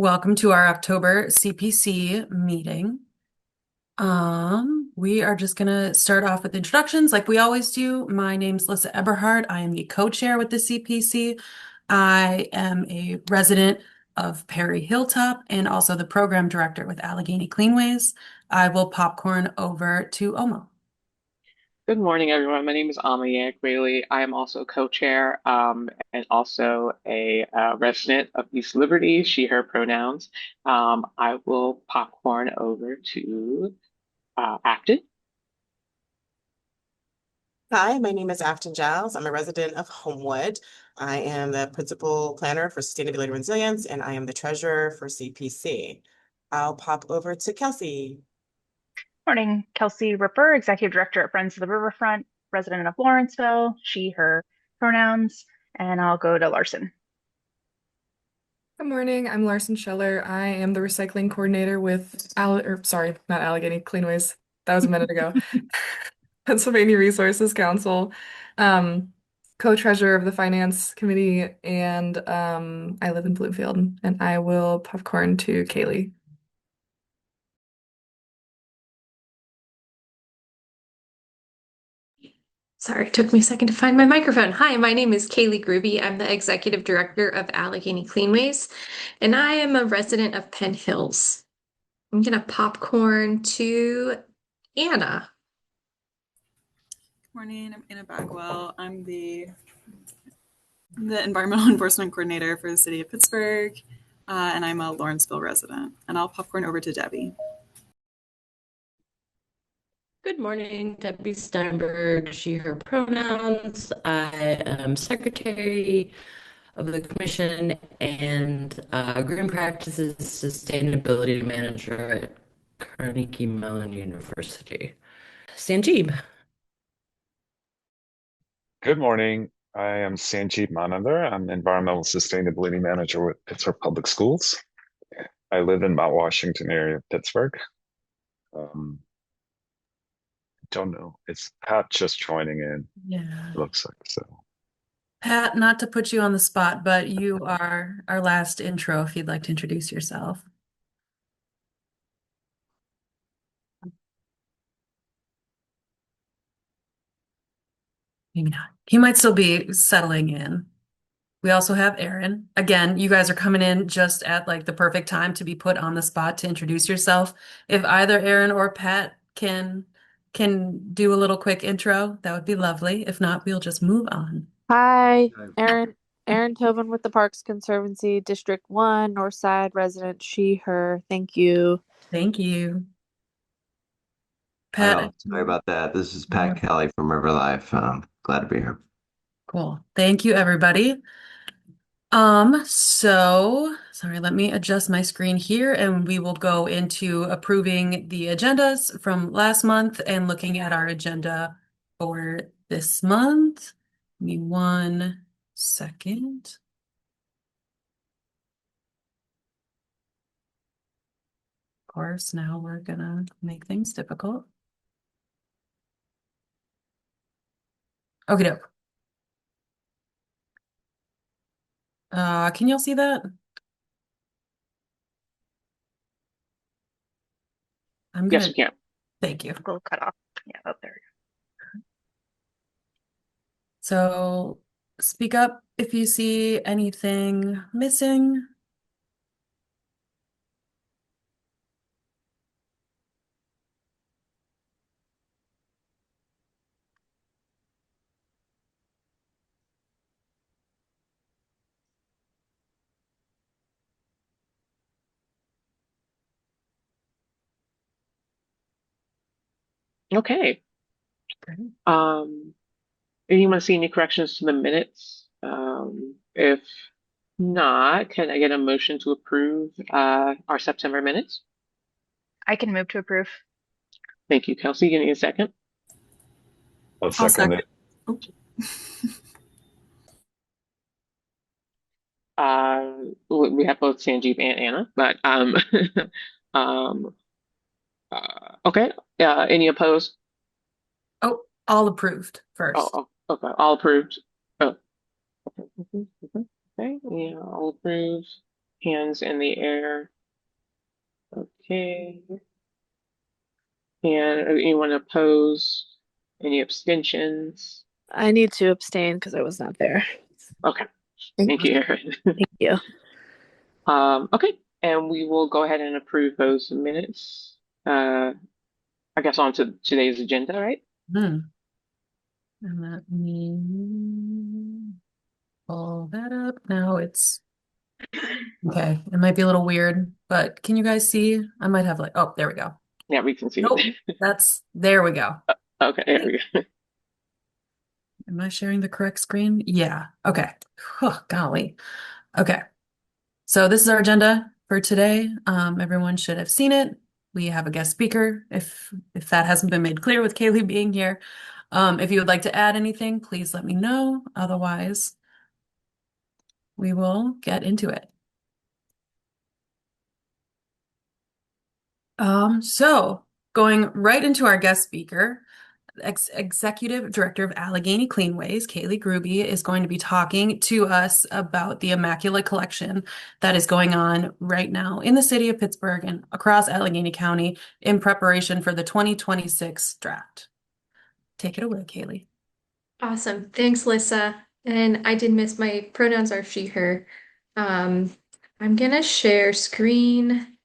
welcome to our October CPC meeting. We are just gonna start off with introductions like we always do. My name's Lissa Eberhard. I am the co-chair with the CPC. I am a resident of Perry Hilltop and also the program director with Allegheny Cleanways. I will popcorn over to Omo. Good morning, everyone. My name is Amayak Bailey. I am also co-chair and also a resident of East Liberty, she, her pronouns. I will popcorn over to Acton. Hi, my name is Afton Giles. I'm a resident of Homewood. I am the principal planner for Sustainability and Resilience, and I am the treasurer for CPC. I'll pop over to Kelsey. Morning, Kelsey Ripper, Executive Director at Friends of the Riverfront, resident of Lawrenceville, she, her pronouns, and I'll go to Larson. Good morning, I'm Larson Scheller. I am the recycling coordinator with not Allegheny Cleanways. That was a minute ago. Pennsylvania Resources Council, co-treasurer of the Finance Committee, and I live in Bloomfield, and I will popcorn to Kaylee. Sorry, it took me a second to find my microphone. Hi, my name is Kaylee Groovy. I'm the Executive Director of Allegheny Cleanways, and I am a resident of Penn Hills. I'm gonna popcorn to Anna. Morning, I'm Anna Bagwell. I'm the Environmental Enforcement Coordinator for the City of Pittsburgh, and I'm a Lawrenceville resident. And I'll popcorn over to Debbie. Good morning, Debbie Steinberg, she, her pronouns. I am Secretary of the Commission and Green Practices Sustainability Manager at Carnegie Mellon University. Sanjeev. Good morning. I am Sanjeev Manandar. I'm Environmental Sustainability Manager with Pittsburgh Public Schools. I live in Mount Washington area of Pittsburgh. Don't know. It's Pat just joining in. Yeah. It looks like so. Pat, not to put you on the spot, but you are our last intro if you'd like to introduce yourself. Maybe not. He might still be settling in. We also have Aaron. Again, you guys are coming in just at like the perfect time to be put on the spot to introduce yourself. If either Aaron or Pat can do a little quick intro, that would be lovely. If not, we'll just move on. Hi, Erin Tobin with the Parks Conservancy, District 1, Northside resident, she, her. Thank you. Thank you. Hi, Pat. sorry about that. This is Pat Kelly from River Life. Glad to be here. Cool. Thank you, everybody. Sorry, let me adjust my screen here and we will go into approving the agendas from last month and looking at our agenda for this month. Give me 1 second. Of course, now we're gonna make things difficult. Okay, doke. Can y'all see that? Yes, we can. Thank you. A little cut off. Yeah, oh, there we go. So speak up if you see anything missing. Okay. Anyone see any corrections to the minutes? If not, can I get a motion to approve our September minutes? I can move to approve. Thank you, Kelsey. Give me a second. I'll second it. We have both Sanjeev and Anna, but okay. Any opposed? Oh, all approved first. Oh, okay. All approved. Oh, okay. Okay. Yeah, all approved. Hands in the air. Okay. And anyone oppose? Any abstentions? I need to abstain because I was not there. Okay. Thank Thank you, Erin. you. Okay. And we will go ahead and approve those minutes. I guess on to today's agenda, right? Hmm. And let me pull that up. Now it's okay. It might be a little weird, but can you guys see? I might have like, oh, there we go. Yeah, we can see Nope, it. there we go. Okay, there we go. Am I sharing the correct screen? Yeah. Okay. Oh, golly. Okay. So this is our agenda for today. Everyone should have seen it. We have a guest speaker, if that hasn't been made clear with Kaylee being here. If you would like to add anything, please let me know. Otherwise, we will get into it. So going right into our guest speaker, Executive Director of Allegheny Cleanways, Kaylee Gruby, is going to be talking to us about the Immaculate Collection that is going on right now in the city of Pittsburgh and across Allegheny County in preparation for the 2026 draft. Take it away, Kaylee. Awesome. Thanks, Lissa. And I did miss my pronouns are she, her. I'm gonna share screen,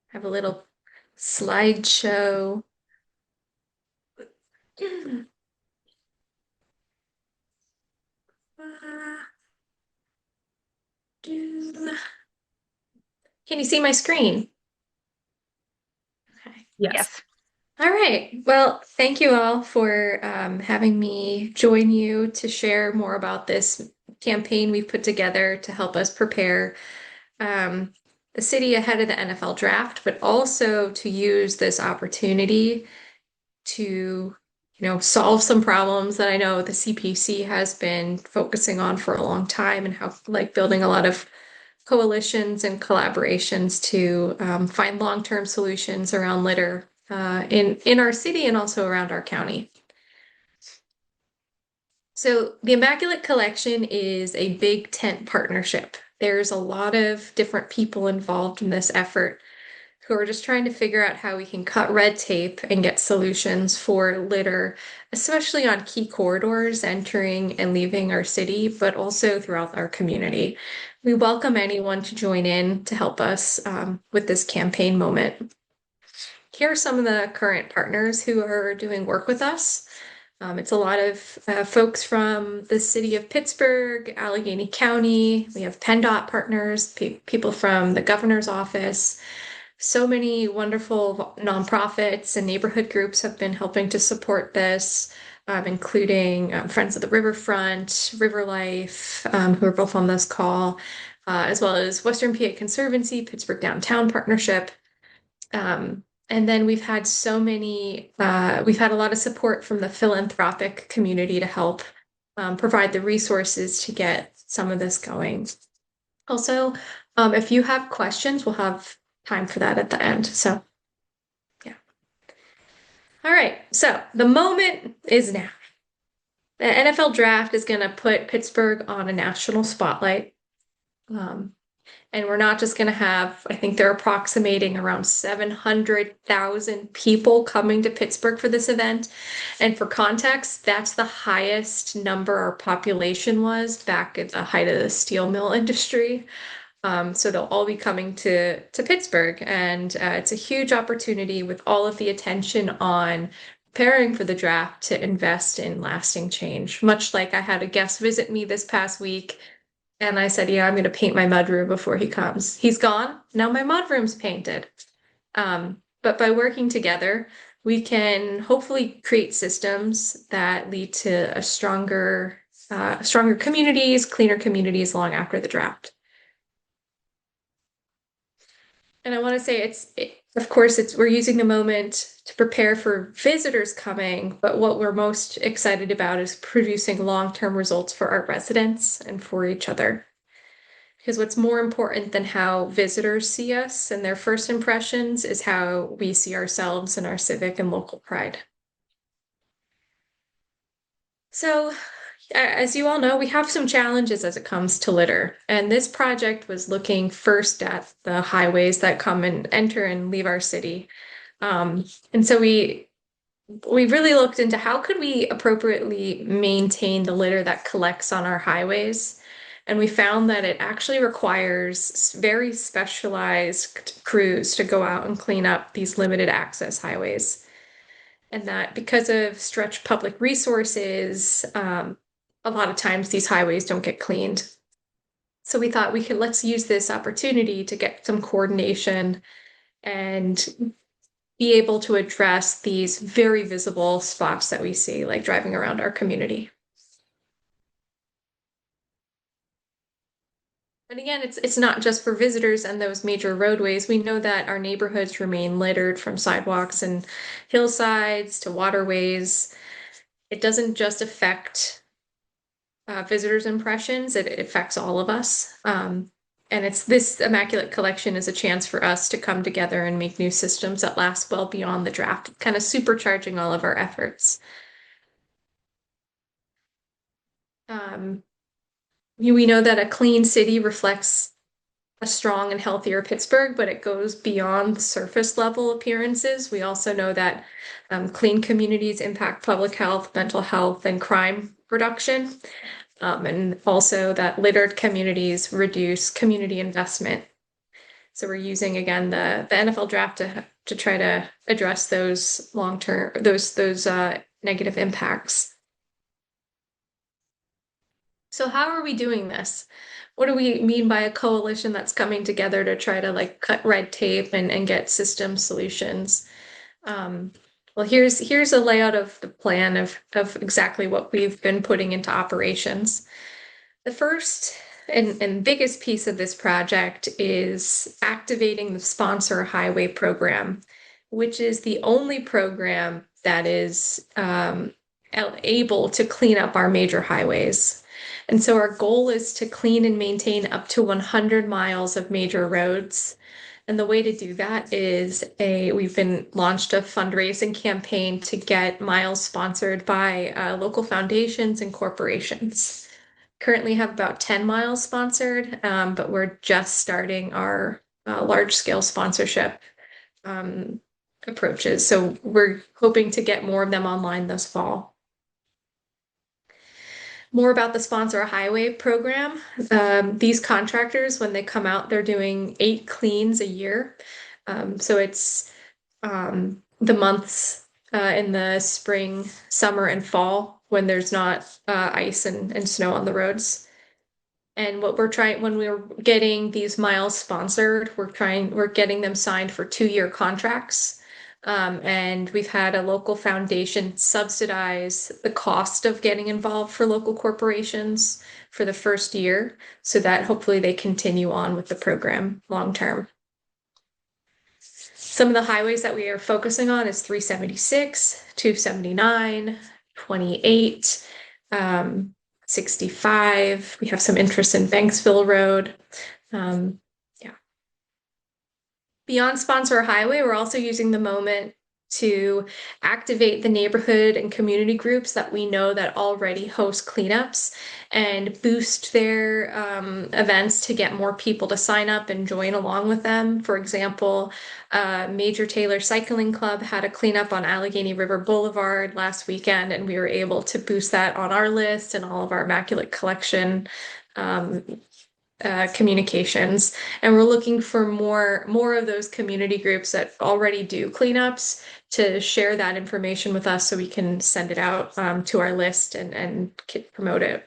have a little slideshow. Can you see my screen? Okay. Yes. All right. Well, thank you all for having me join you to share more about this campaign we've put together to help us prepare um, the city ahead of the NFL draft, but also to use this opportunity to, solve some problems that I know the CPC has been focusing on for a long time and how like building a lot of coalitions and collaborations to find long-term solutions around litter in our city and also around our county. So the Immaculate Collection is a big tent partnership. There's a lot of different people involved in this effort who are just trying to figure out how we can cut red tape and get solutions for litter, especially on key corridors entering and leaving our city, but also throughout our community. We welcome anyone to join in to help us with this campaign moment. Here are some of the current partners who are doing work with us. It's a lot of folks from the city of Pittsburgh, Allegheny County. We have PennDOT partners, people from the governor's office. So many wonderful nonprofits and neighborhood groups have been helping to support this, including Friends of the Riverfront, River Life, who are both on this call, as well as Western PA Conservancy, Pittsburgh Downtown Partnership. And then we've had we've had a lot of support from the philanthropic community to help provide the resources to get some of this going. Also, if you have questions, we'll have time for that at the end. So, yeah. All right. So the moment is now. The NFL draft is going to put Pittsburgh on a national spotlight. And we're not just going to have, I think they're approximating around 700,000 people coming to Pittsburgh for this event. And for context, that's the highest number our population was back at the height of the steel mill industry. So they'll all be coming to Pittsburgh. And it's a huge opportunity with all of the attention on preparing for the draft to invest in lasting change. Much like I had a guest visit me this past week. And I said, yeah, I'm going to paint my mudroom before he comes. He's gone. Now my mudroom's painted. But by working together, we can hopefully create systems that lead to stronger communities, cleaner communities long after the draft. And I want to say of course, we're using the moment to prepare for visitors coming, but what we're most excited about is producing long-term results for our residents and for each other. Because what's more important than how visitors see us and their first impressions is how we see ourselves and our civic and local pride. So As you all know, we have some challenges as it comes to litter. And this project was looking first at the highways that come and enter and leave our city. And so we really looked into how could we appropriately maintain the litter that collects on our highways. And we found that it actually requires very specialized crews to go out and clean up these limited access highways. And that because of stretched public resources, a lot of times these highways don't get cleaned. So we thought let's use this opportunity to get some coordination and be able to address these very visible spots that we see, like driving around our community. And again, it's not just for visitors and those major roadways. We know that our neighborhoods remain littered from sidewalks and hillsides to waterways. It doesn't just affect visitors' impressions, it affects all of us. And it's this immaculate collection is a chance for us to come together and make new systems that last well beyond the draft, kind of supercharging all of our efforts. We know that a clean city reflects a strong and healthier Pittsburgh, but it goes beyond the surface level appearances. We also know that clean communities impact public health, mental health, and crime reduction. And also that littered communities reduce community investment. So we're using again the NFL draft to try to address those long-term those negative impacts. So how are we doing this? What do we mean by a coalition that's coming together to try to like cut red tape and get system solutions? Well, here's a layout of the plan of exactly what we've been putting into operations. The first and biggest piece of this project is activating the Sponsor Highway program, which is the only program that is able to clean up our major highways. And so our goal is to clean and maintain up to 100 miles of major roads. And the way to do that is we've been launched a fundraising campaign to get miles sponsored by local foundations and corporations. Currently have about 10 miles sponsored, but we're just starting our large scale sponsorship approaches. So we're hoping to get more of them online this fall. More about the Sponsor a Highway program. These contractors, when they come out, they're doing 8 cleans a year. So it's the months in the spring, summer, and fall when there's not ice and snow on the roads. And what we're trying, when we're getting these miles sponsored, we're getting them signed for 2-year contracts. And we've had a local foundation subsidize the cost of getting involved for local corporations for the first year, so that hopefully they continue on with the program long term. Some of the highways that we are focusing on is 376, 279, 28, 65. We have some interest in Banksville Road. Beyond Sponsor a Highway, we're also using the moment to activate the neighborhood and community groups that we know that already host cleanups and boost their events to get more people to sign up and join along with them. For example, Major Taylor Cycling Club had a cleanup on Allegheny River Boulevard last weekend, and we were able to boost that on our list and all of our Immaculate Collection communications. And we're looking for more of those community groups that already do cleanups to share that information with us so we can send it out to our list and promote it.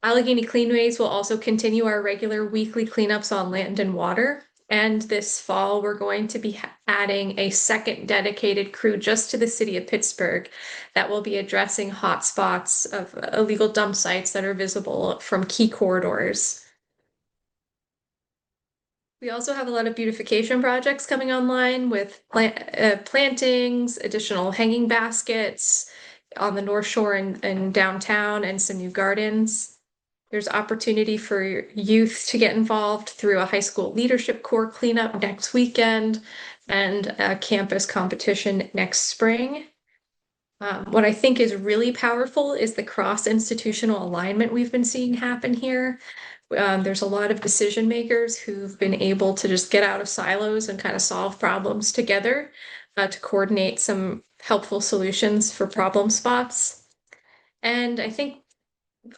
Allegheny Cleanways will also continue our regular weekly cleanups on land and water. And this fall, we're going to be adding a second dedicated crew just to the city of Pittsburgh that will be addressing hotspots of illegal dump sites that are visible from key corridors. We also have a lot of beautification projects coming online with plantings, additional hanging baskets on the North Shore and downtown, and some new gardens. There's opportunity for youth to get involved through a high school leadership corps cleanup next weekend and a campus competition next spring. What I think is really powerful is the cross-institutional alignment we've been seeing happen here. There's a lot of decision makers who've been able to just get out of silos and kind of solve problems together to coordinate some helpful solutions for problem spots. And I think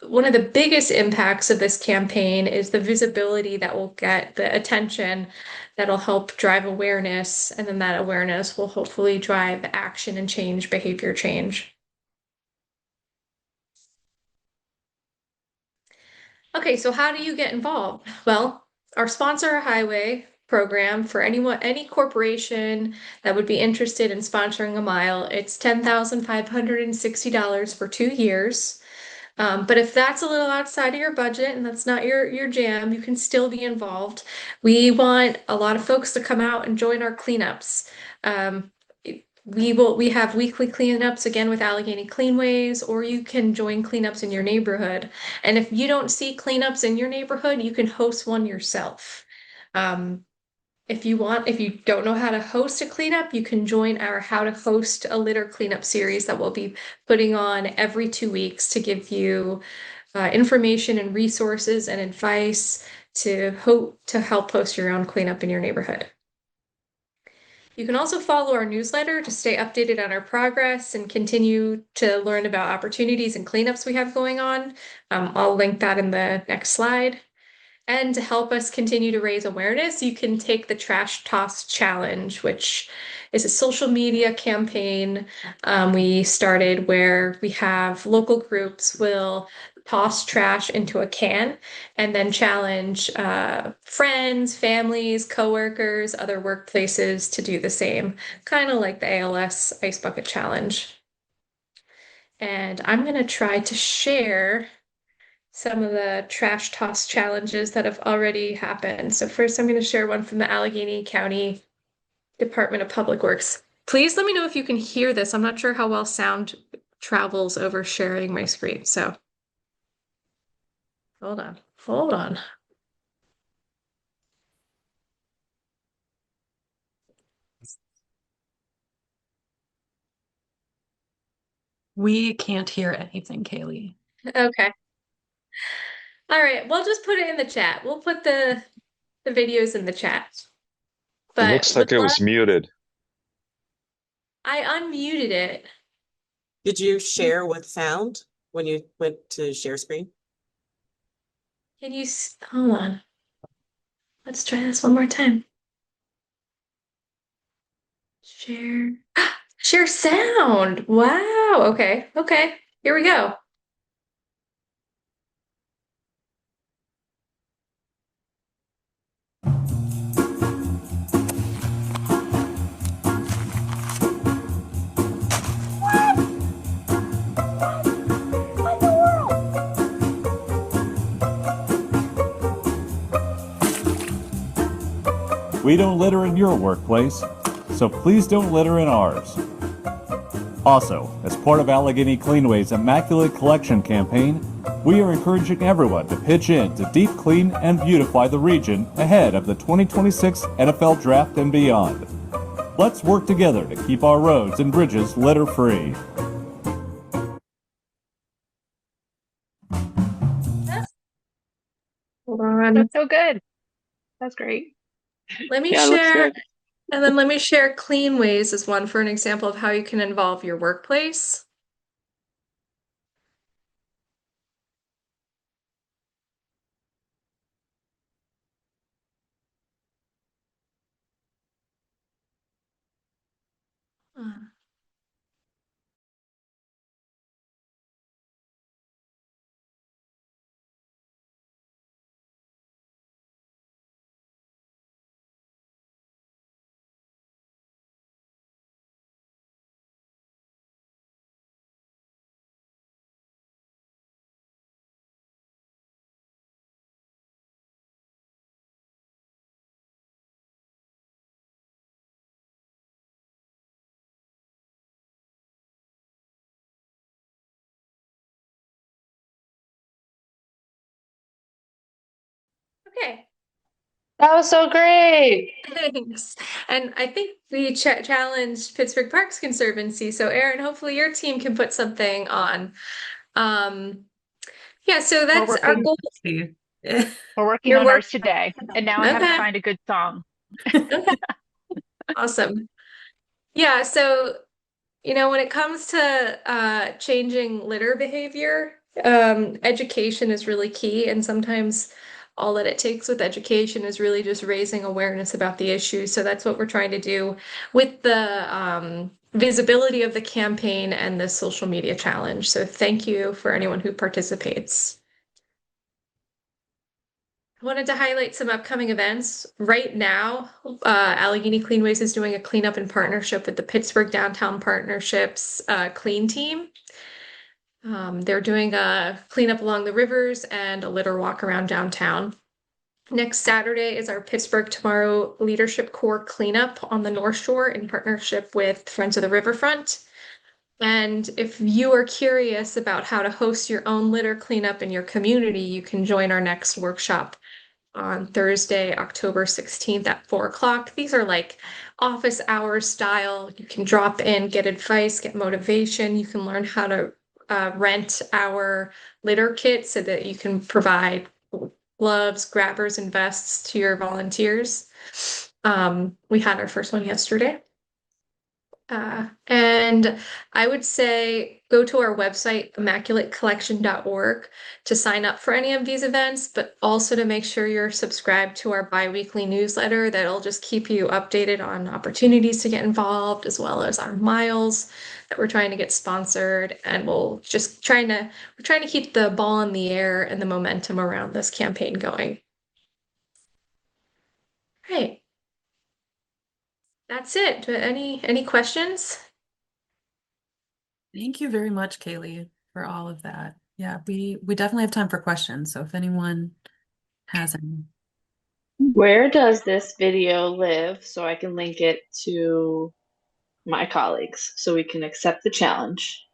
one of the biggest impacts of this campaign is the visibility that will get, the attention that'll help drive awareness, and then that awareness will hopefully drive action and change, behavior change. Okay, so how do you get involved? Well, our sponsor a highway program for anyone, any corporation that would be interested in sponsoring a mile, it's $10,560 for 2 years. But if that's a little outside of your budget and that's not your jam, you can still be involved. We want a lot of folks to come out and join our cleanups. Um, we have weekly cleanups again with Allegheny Cleanways, or you can join cleanups in your neighborhood. And if you don't see cleanups in your neighborhood, you can host one yourself. Um, if you don't know how to host a cleanup, you can join our How to Host a Litter Cleanup series that we'll be putting on every 2 weeks to give you information and resources and advice to help host your own cleanup in your neighborhood. You can also follow our newsletter to stay updated on our progress and continue to learn about opportunities and cleanups we have going on. I'll link that in the next slide. And to help us continue to raise awareness, you can take the Trash Toss Challenge, which is a social media campaign we started where we have local groups will toss trash into a can and then challenge friends, families, coworkers, other workplaces to do the same, kind of like the ALS Ice Bucket Challenge. And I'm going to try to share some of the trash toss challenges that have already happened. So first, I'm going to share one from the Allegheny County Department of Public Works. Please let me know if you can hear this. I'm not sure how well sound travels over sharing my screen. So hold on, hold on. We can't hear anything, Kaylee. Okay. All right, we'll just put it in the chat. We'll put the videos in the chat. It But looks like it was muted. I unmuted it. Did you share with sound when you went to share screen? Can you hold on? Let's try this one more time. Share. Share sound. Wow. Okay. Okay. Here we go. We don't litter in your workplace, so please don't litter in ours. Also, as part of Allegheny Cleanway's Immaculate Collection campaign, we are encouraging everyone to pitch in to deep clean and beautify the region ahead of the 2026 NFL Draft and beyond. Let's work together to keep our roads and bridges litter-free. Hold on. That's so good. That's great. Let me Yeah, it looks share, good. and then let me share Clean Ways as one for an example of how you can involve your workplace. Okay. That was so great. Thanks. And I think we challenged Pittsburgh Parks Conservancy. So, Erin, hopefully your team can put something on. Um, yeah, so We're that's our working goal. See. we're working You're on working. ours today. And now I have to Okay. find a good song. Okay. Awesome. Yeah, so when it comes to changing litter behavior, education is really key. And sometimes all that it takes with education is really just raising awareness about the issue. So that's what we're trying to do with the visibility of the campaign and the social media challenge. So thank you for anyone who participates. I wanted to highlight some upcoming events. Right now, Allegheny Cleanways is doing a cleanup in partnership with the Pittsburgh Downtown Partnerships Clean Team. They're doing a cleanup along the rivers and a litter walk around downtown. Next Saturday is our Pittsburgh Tomorrow Leadership Corps cleanup on the North Shore in partnership with Friends of the Riverfront. And if you are curious about how to host your own litter cleanup in your community, you can join our next workshop on Thursday, October 16th at 4 o'clock. These are like office hours style. You can drop in, get advice, get motivation. You can learn how to rent our litter kit so that you can provide gloves, grabbers, and vests to your volunteers. We had our first one yesterday. And I would say go to our website, immaculatecollection.org, to sign up for any of these events, but also to make sure you're subscribed to our bi-weekly newsletter that'll just keep you updated on opportunities to get involved, as well as our miles that we're trying to get sponsored. And we're trying to keep the ball in the air and the momentum around this campaign going. Right. That's it. Any questions? Thank you very much, Kaylee, for all of that. Yeah, we definitely have time for questions. So if anyone has any. Where does this video live so I can link it to my colleagues so we can accept the challenge?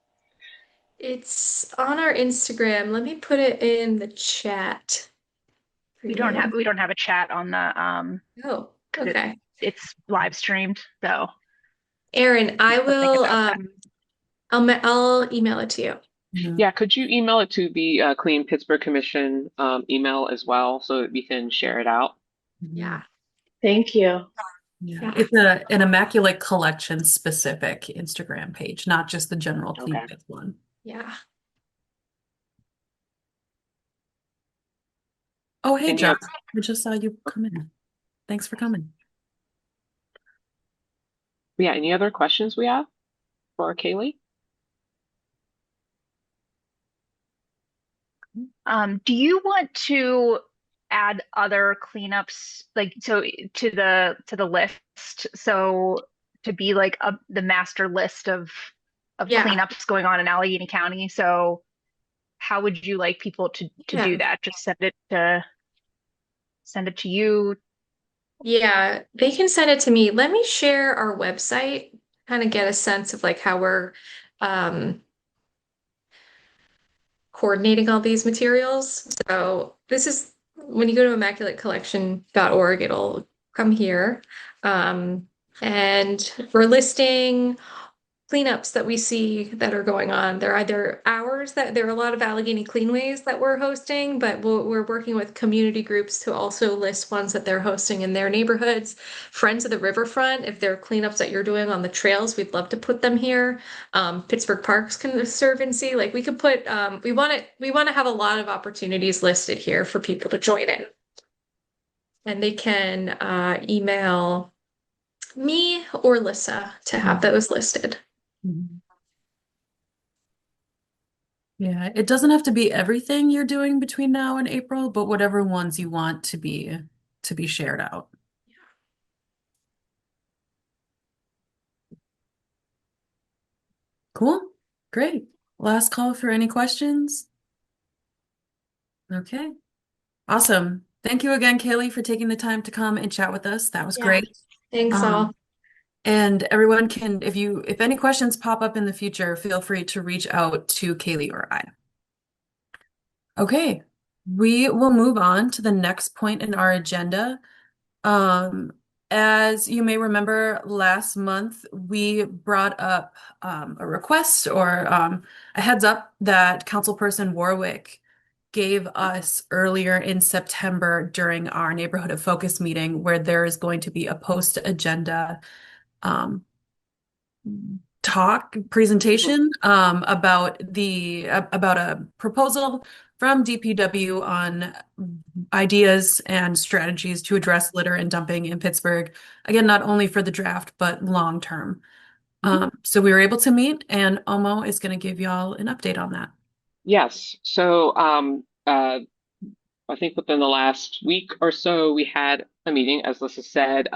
It's on our Instagram. Let me put it in the chat for We you. don't have a chat on the Oh, okay. It's live streamed, so Erin, I think will about that. I'll email it to you. Yeah, could you email it to the Clean Pittsburgh Commission email as well so that we can share it out? Yeah. Thank you. Yeah, it's an Immaculate Collection specific Instagram page, not just the general Clean Okay. Pits one. Yeah. Oh, hey, Any Josh. other- I just saw you come in. Thanks for coming. Yeah, any other questions we have for Kaylee? Do you want to add other cleanups to the list? So to be like the master list of Yeah. cleanups going on in Allegheny County. So how would you like people to Yeah. do that? Just send it to you. Yeah, they can send it to me. Let me share our website, kind of get a sense of like how we're coordinating all these materials. So this is when you go to immaculatecollection.org, it'll come here. And we're listing cleanups that we see that are going on. They're either ours, that there are a lot of Allegheny Cleanways that we're hosting, but we're working with community groups to also list ones that they're hosting in their neighborhoods. Friends of the Riverfront, if there are cleanups that you're doing on the trails, we'd love to put them here. Pittsburgh Parks Conservancy, like we could put, we want to have a lot of opportunities listed here for people to join in. And they can email me or Lissa to have those listed. Yeah, it doesn't have to be everything you're doing between now and April, but whatever ones you want to be shared out. Cool. Great. Last call for any questions. Okay. Awesome. Thank you again, Kaylee, for taking the time to come and chat with us. That was great. Thanks all. And everyone can, if any questions pop up in the future, feel free to reach out to Kaylee or I. Okay, we will move on to the next point in our agenda, Um, as you may remember, last month we brought up a request or a heads up that Councilperson Warwick gave us earlier in September during our Neighborhood of Focus meeting, where there is going to be a post-agenda um, presentation about a proposal from DPW on ideas and strategies to address litter and dumping in Pittsburgh. Again, not only for the draft, but long term. So we were able to meet, and Omo is going to give y'all an update on that. Yes. So, I think within the last week or so, we had a meeting, as Lissa said,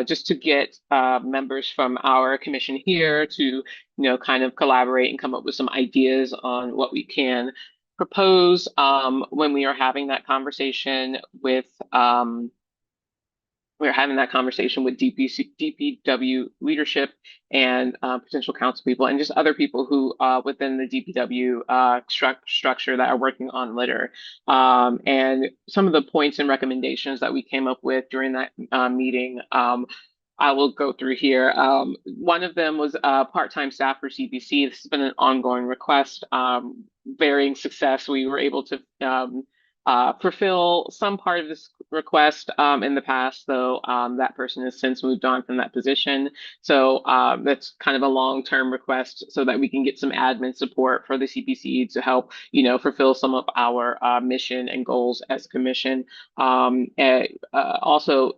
just to get members from our commission here to, kind of collaborate and come up with some ideas on what we can propose. When we are having that conversation with we were having that conversation with DPW leadership and potential council people and just other people who within the DPW structure that are working on litter. And some of the points and recommendations that we came up with during that meeting, I will go through here. One of them was part-time staff for CPC. This has been an ongoing request, varying success. We were able to fulfill some part of this request in the past, though that person has since moved on from that position. So that's kind of a long-term request so that we can get some admin support for the CPC to help, fulfill some of our mission and goals as a commission. Also,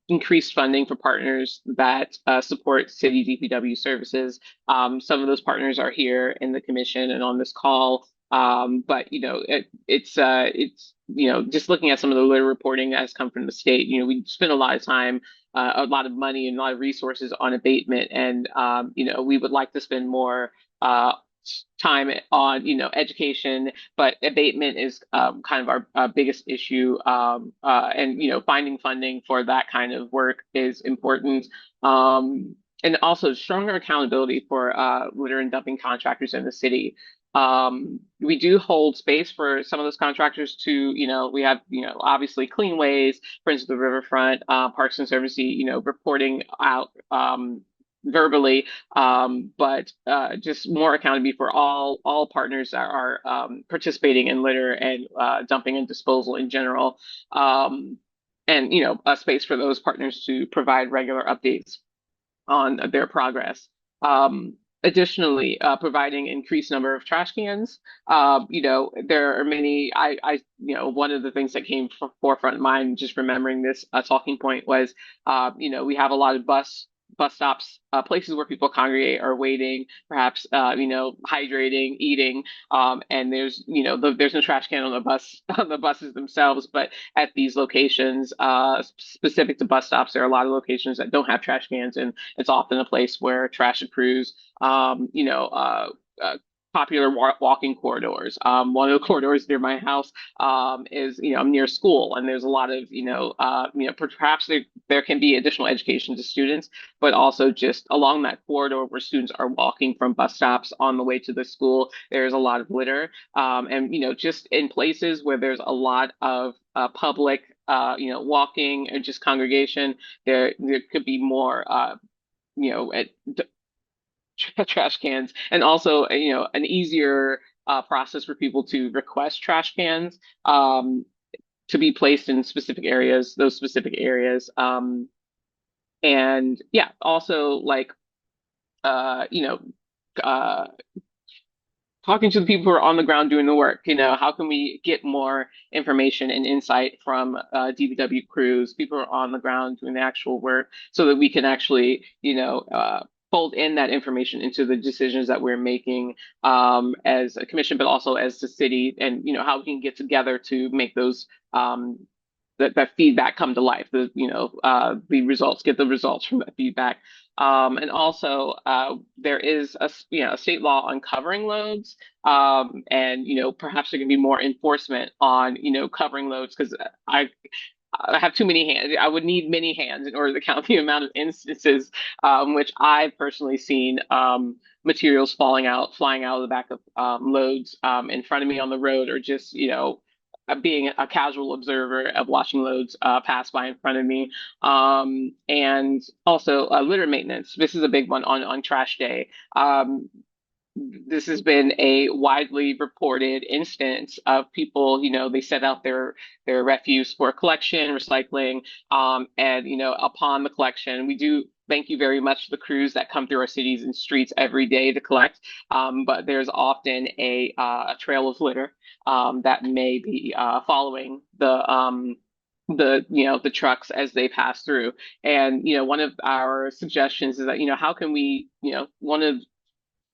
increased funding for partners that support city DPW services. Some of those partners are here in the commission and on this call. But it's just looking at some of the litter reporting that has come from the state. We spend a lot of time, a lot of money, and a lot of resources on abatement, and we would like to spend more time on education, but abatement is kind of our biggest issue. And finding funding for that kind of work is important. And also stronger accountability for litter and dumping contractors in the city. We do hold space for some of those contractors to, we have, obviously Cleanways, Friends of the Riverfront, Parks and Services, reporting out verbally, but just more accountability for all partners that are participating in litter and dumping and disposal in general. And, a space for those partners to provide regular updates on their progress. Additionally, providing increased number of trash cans. There are many. One of the things that came forefront in mind, just remembering this talking point, was, we have a lot of bus stops, places where people congregate or waiting, perhaps, hydrating, eating, and there's no trash can on the bus on the buses themselves, but at these locations, specific to bus stops, there are a lot of locations that don't have trash cans, and it's often a place where trash accrues. Popular walking corridors. One of the corridors near my house is, I'm near school, and there's a lot of, perhaps there can be additional education to students, but also just along that corridor where students are walking from bus stops on the way to the school, there's a lot of litter. And, just in places where there's a lot of public, walking and just congregation, there could be more, trash cans, and also an easier process for people to request trash cans to be placed in specific areas, those specific areas. And yeah, also like uh talking to the people who are on the ground doing the work. How can we get more information and insight from DPW crews, people who are on the ground doing the actual work, so that we can actually, fold in that information into the decisions that we're making as a commission, but also as the city, and how we can get together to make those that feedback come to life. The results, get the results from that feedback. And also, there is a state law on covering loads, and perhaps there can be more enforcement on covering loads, because I have too many hands. I would need many hands in order to count the amount of instances, which I've personally seen materials flying out of the back of loads in front of me on the road, or just being a casual observer of watching loads pass by in front of me. And also litter maintenance. This is a big one on trash day. This has been a widely reported instance of people, they set out their refuse for collection, recycling, and upon the collection, we do thank you very much to the crews that come through our cities and streets every day to collect. But there's often a trail of litter that may be following the trucks as they pass through. And one of our suggestions is that how can we one of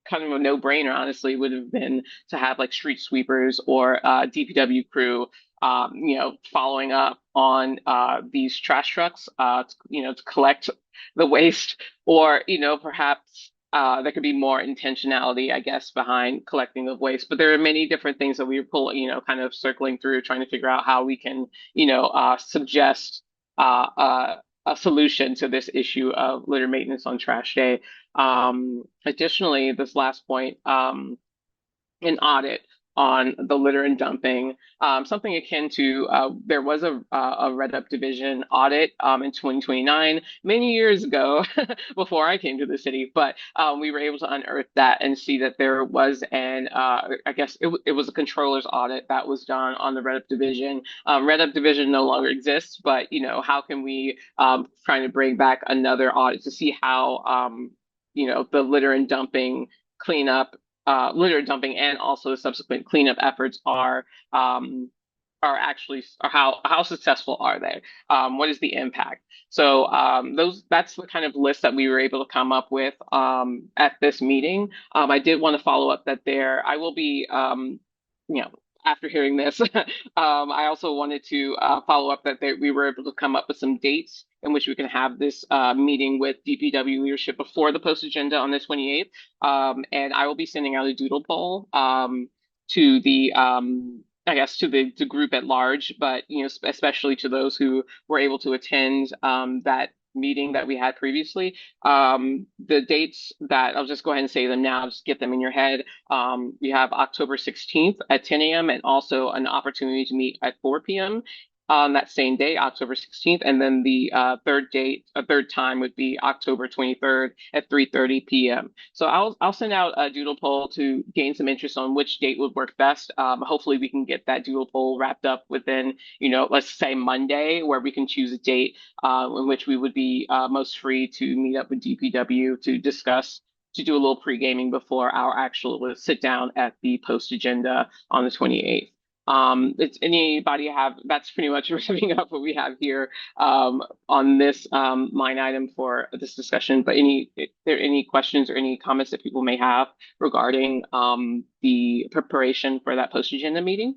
kind of a no-brainer, honestly, would have been to have like street sweepers or DPW crew, following up on these trash trucks, to collect the waste, or perhaps there could be more intentionality, I guess, behind collecting the waste. But there are many different things that we were pulling, kind of circling through, trying to figure out how we can, suggest a solution to this issue of litter maintenance on trash day. Additionally, this last point, an audit on the litter and dumping, something akin to there was a Red Up Division audit in 2029, many years ago, before I came to the city. But we were able to unearth that and see that there was I guess it was a controller's audit that was done on the Red Up Division. Red Up Division no longer exists, but how can we try to bring back another audit to see how the litter and dumping cleanup, litter dumping, and also the subsequent cleanup efforts are actually, or how successful are they? What is the impact? So that's the kind of list that we were able to come up with at this meeting. I did want to follow up that I will be after hearing this, I also wanted to follow up that we were able to come up with some dates in which we can have this meeting with DPW leadership before the post agenda on the 28th. And I will be sending out a doodle poll to the I guess to the group at large, but especially to those who were able to attend that meeting that we had previously. The dates that I'll just go ahead and say them now, just get them in your head. We have October 16th at 10 a.m. and also an opportunity to meet at 4 p.m. on that same day, October 16th. And then the third time would be October 23rd at 3:30 p.m. So I'll send out a doodle poll to gain some interest on which date would work best. Hopefully we can get that doodle poll wrapped up within, let's say Monday, where we can choose a date in which we would be most free to meet up with DPW to discuss, to do a little pre-gaming before our actual sit down at the post agenda on the 28th. It's anybody have, that's pretty much wrapping up what we have here on this line item for this discussion. But if there are any questions or any comments that people may have regarding the preparation for that post agenda meeting?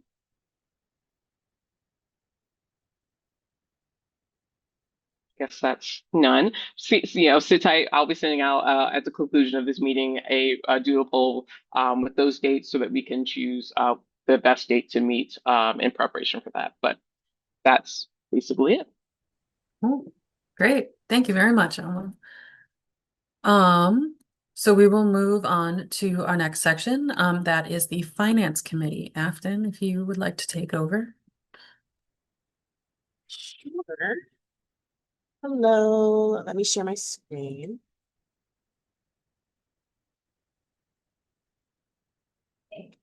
Guess that's none. Sit tight. I'll be sending out at the conclusion of this meeting a doodle poll with those dates so that we can choose the best date to meet in preparation for that. But that's basically it. Oh, great. Thank you very much, Ellen. So we will move on to our next section. That is the Finance Committee. Afton, if you would like to take over. Sure. Hello, let me share my screen. Can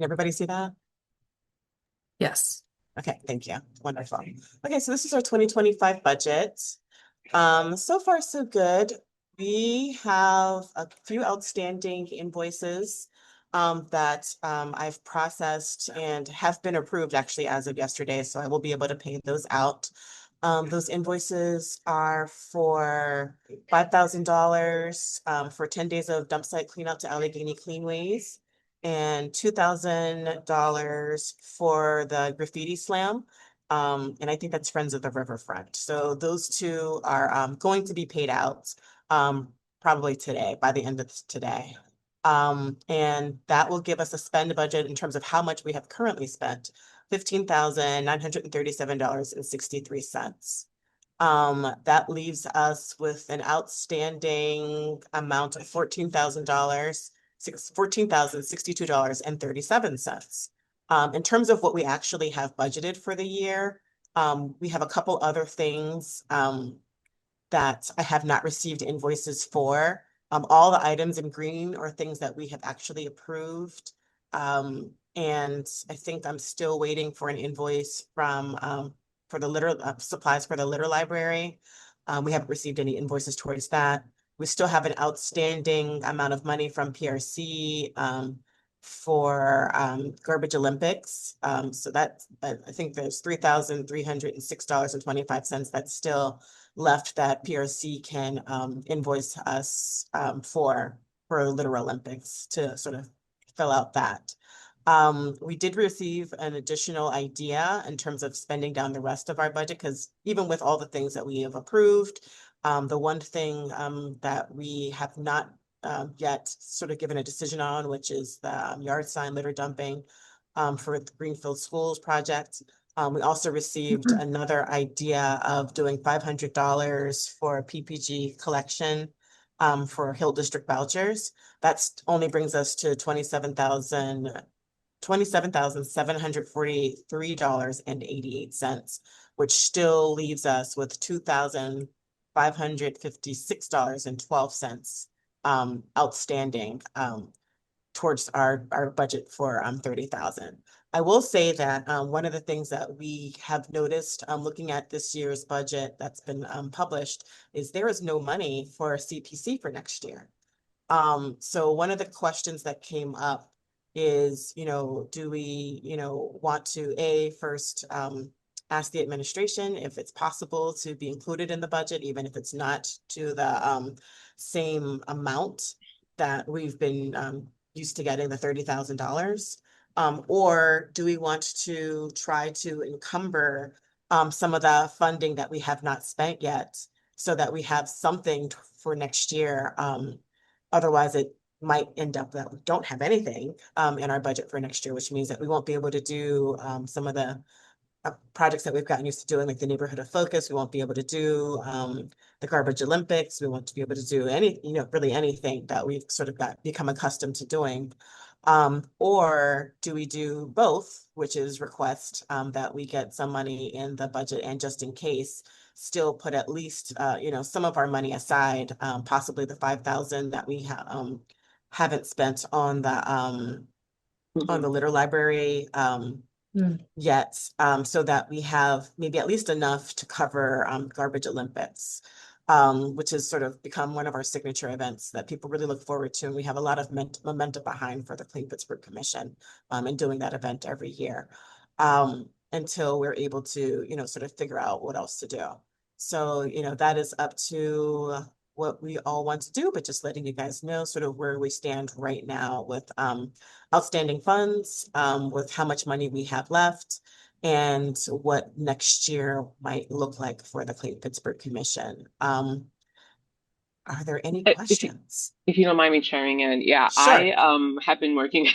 everybody see that? Yes. Okay, thank you. Wonderful. Okay, so this is our 2025 budget. So far, so good. We have a few outstanding invoices that I've processed and have been approved actually as of yesterday, so I will be able to pay those out. Those invoices are for $5,000 for 10 days of dump site cleanup to Allegheny Cleanways, and $2,000 for the graffiti slam. And I think that's Friends of the Riverfront. So those two are going to be paid out probably today, by the end of today. And that will give us a spend budget in terms of how much we have currently spent, $15,937.63. That leaves us with an outstanding amount of $14,000 $14,062.37. In terms of what we actually have budgeted for the year, we have a couple other things that I have not received invoices for. All the items in green are things that we have actually approved. And I think I'm still waiting for an invoice from for the litter supplies for the litter library. We haven't received any invoices towards that. We still have an outstanding amount of money from PRC for Garbage Olympics. So that I think there's $3,306.25 that's still left that PRC can invoice us for Litter Olympics to sort of fill out that. We did receive an additional idea in terms of spending down the rest of our budget, because even with all the things that we have approved, the one thing that we have not yet sort of given a decision on, which is the yard sign litter dumping for the Greenfield Schools project. We also received another idea of doing $500 for PPG collection for Hill District vouchers. That's only brings us to $27,743.88, which still leaves us with $2,556.12 outstanding towards our budget for 30,000. I will say that one of the things that we have noticed looking at this year's budget that's been published is there is no money for CPC for next year. So one of the questions that came up is, do we, want to first ask the administration if it's possible to be included in the budget, even if it's not to the same amount that we've been used to getting, the $30,000. Or do we want to try to encumber some of the funding that we have not spent yet so that we have something for next year? Otherwise, it might end up that we don't have anything in our budget for next year, which means that we won't be able to do some of the projects that we've gotten used to doing, like the neighborhood of focus. We won't be able to do the garbage Olympics. We won't be able to do any, really anything that we've sort of become accustomed to doing. Or do we do both, which is request that we get some money in the budget and just in case, still put at least, some of our money aside, possibly the 5,000 that we haven't spent on the litter library yet, so that we have maybe at least enough to cover Garbage Olympics, which has sort of become one of our signature events that people really look forward to. And we have a lot of momentum behind for the Clean Pittsburgh Commission in doing that event every year until we're able to, sort of figure out what else to do. So, that is up to what we all want to do, but just letting you guys know sort of where we stand right now with outstanding funds, with how much money we have left, and what next year might look like for the Clean Pittsburgh Commission. Are there any questions? If you don't mind me chiming in, yeah, Sure. I have been working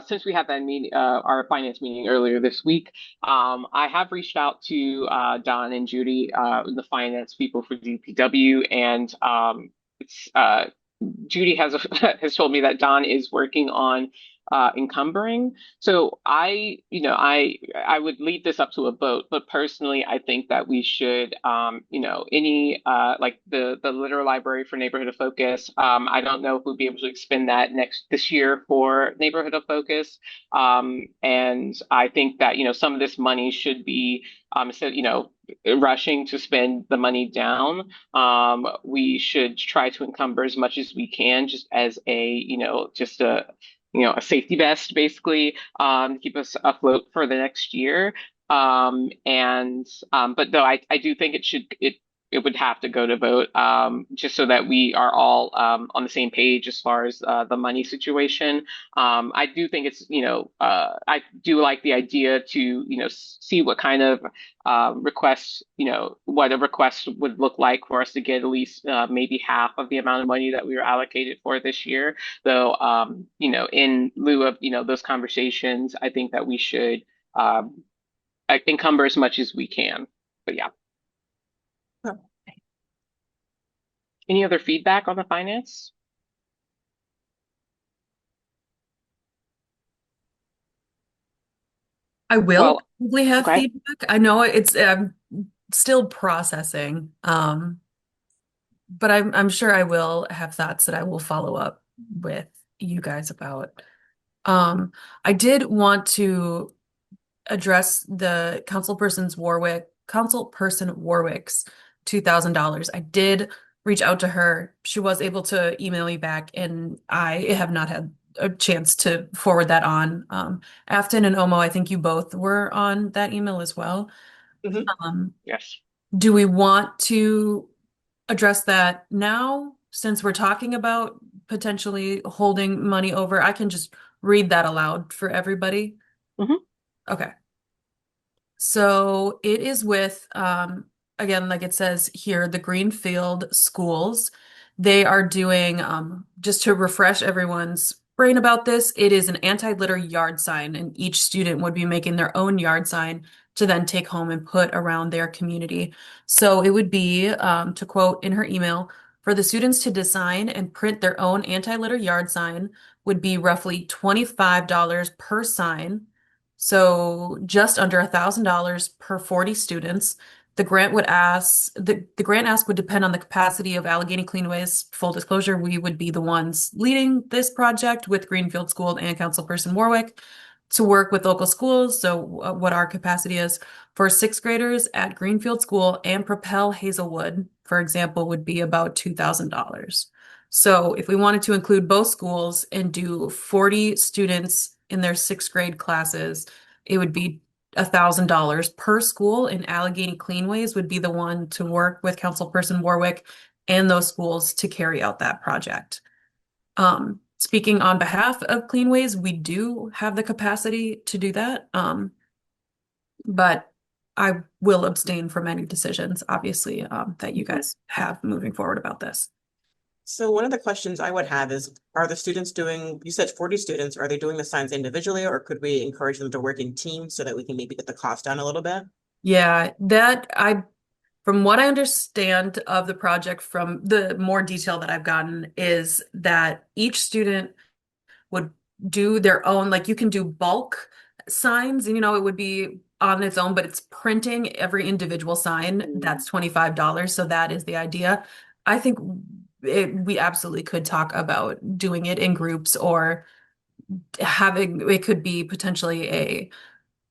since we had that meeting, our finance meeting earlier this week. I have reached out to Don and Judy, the finance people for DPW, and it's Judy has has told me that Don is working on encumbering. So I would lead this up to a vote, but personally, I think that we should, any like the litter library for Neighborhood of Focus. I don't know if we'll be able to expend that this year for Neighborhood of Focus. And I think that, some of this money should be instead, rushing to spend the money down. We should try to encumber as much as we can, just as just a safety vest, basically, to keep us afloat for the next year. But though I do think it would have to go to vote, just so that we are all on the same page as far as the money situation. I do think it's, I do like the idea to, see what kind of requests, what a request would look like for us to get at least maybe half of the amount of money that we were allocated for this year. Though, in lieu of, those conversations, I think that we should encumber as much as we can. But yeah. Any other feedback on the finance? I will Well, probably have okay. feedback. I know it's still processing, but I'm sure I will have thoughts that I will follow up with you guys about. I did want to address the councilperson Warwick's $2,000. I did reach out to her. She was able to email me back, and I have not had a chance to forward that on. Afton and Omo, I think you both were on that email as well. Mhm. Yes. Do we want to address that now since we're talking about potentially holding money over? I can just read that aloud for everybody. Mhm. Okay. So it is with, again, like it says here, the Greenfield schools. They are doing, just to refresh everyone's brain about this, it is an anti-litter yard sign, and each student would be making their own yard sign to then take home and put around their community. So it would be, to quote in her email, for the students to design and print their own anti-litter yard sign would be roughly $25 per sign. So just under $1,000 per 40 students. The grant ask would depend on the capacity of Allegheny Cleanways. Full disclosure, we would be the ones leading this project with Greenfield School and Councilperson Warwick to work with local schools. So what our capacity is for sixth graders at Greenfield School and Propel Hazelwood, for example, would be about $2,000. So if we wanted to include both schools and do 40 students in their sixth grade classes, it would be $1,000 per school, and Allegheny Cleanways would be the one to work with Councilperson Warwick and those schools to carry out that project. Speaking on behalf of Cleanways, we do have the capacity to do that. But I will abstain from any decisions, obviously, that you guys have moving forward about this. So one of the questions I would have is, are the students doing, you said 40 students, are they doing the signs individually, or could we encourage them to work in teams so that we can maybe get the cost down a little bit? Yeah, from what I understand of the project, from the more detail that I've gotten, is that each student would do their own, like you can do bulk signs, and it would be on its own, but it's printing every individual sign. That's $25. So that is the idea. I think we absolutely could talk about doing it in groups, or having it could be potentially a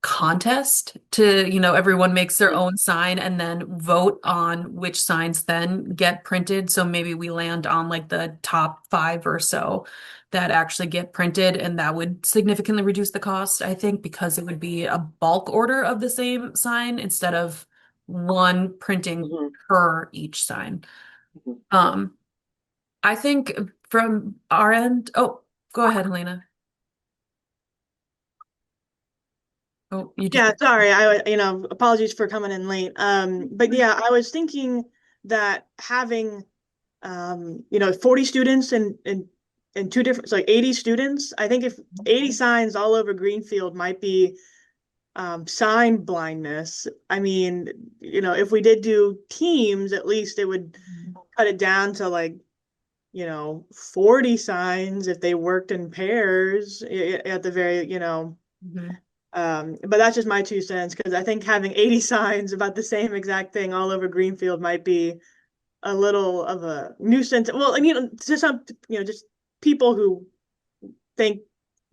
contest to, everyone makes their own sign and then vote on which signs then get printed. So maybe we land on like the top 5 or so that actually get printed, and that would significantly reduce the cost, I think, because it would be a bulk order of the same sign instead of one printing per each sign. Um, I think from our end, oh, go ahead, Helena. Oh, you just. Yeah, sorry. Apologies for coming in late. But yeah, I was thinking that having 40 students and two different, so like 80 students, I think if 80 signs all over Greenfield might be sign blindness. I mean, if we did do teams, at least it would cut it down to like 40 signs if they worked in pairs at the very, but that's just my 2 cents, because I think having 80 signs about the same exact thing all over Greenfield might be a little of a nuisance. Well, to some, just people who think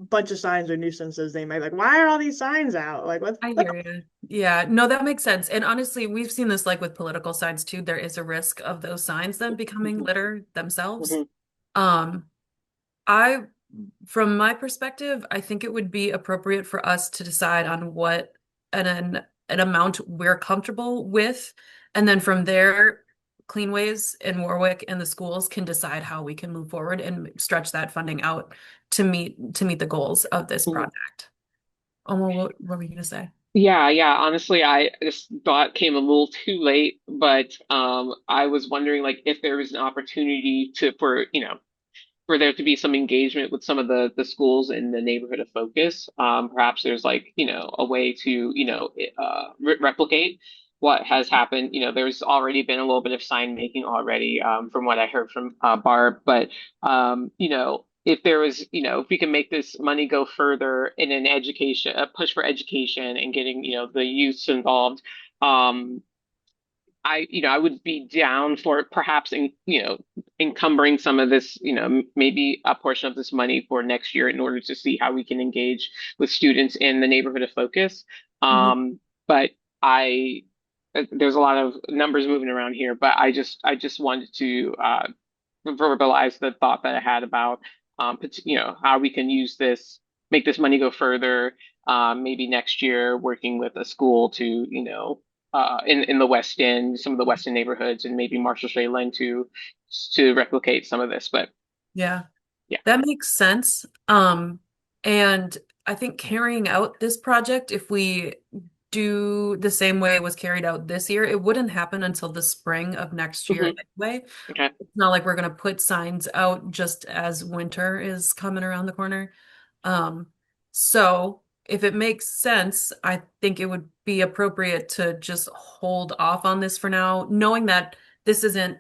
a bunch of signs are nuisances, they might be like, why are all these signs out? Like, what? I hear you. Yeah, no, that makes sense. And honestly, we've seen this like with political signs too. There is a risk of those signs then becoming litter themselves. Um, I, from my perspective, I think it would be appropriate for us to decide on what an amount we're comfortable with. And then from there, Cleanways and Warwick and the schools can decide how we can move forward and stretch that funding out to meet the goals of this project. What were you gonna say? Yeah. Honestly, this thought came a little too late, but I was wondering like if there was an opportunity for there to be some engagement with some of the schools in the neighborhood of focus. Perhaps there's like, a way to, replicate what has happened. There's already been a little bit of sign making already, from what I heard from Barb, but if there was, if we can make this money go further in an education, a push for education and getting, the youths involved, um, I would be down for perhaps encumbering some of this, maybe a portion of this money for next year in order to see how we can engage with students in the neighborhood of focus. Mhm. But I, there's a lot of numbers moving around here, but I just wanted to verbalize the thought that I had about, how we can use this, make this money go further. Maybe next year, working with a school to, in the West End, some of the West End neighborhoods, and maybe Marshall Shea to replicate some of this. But Yeah, yeah. that makes sense. And I think carrying out this project, if we do the same way it was carried out this year, it wouldn't happen until the spring of next year anyway. Okay. It's not like we're going to put signs out just as winter is coming around the corner. Um, so if it makes sense, I think it would be appropriate to just hold off on this for now, knowing that this isn't,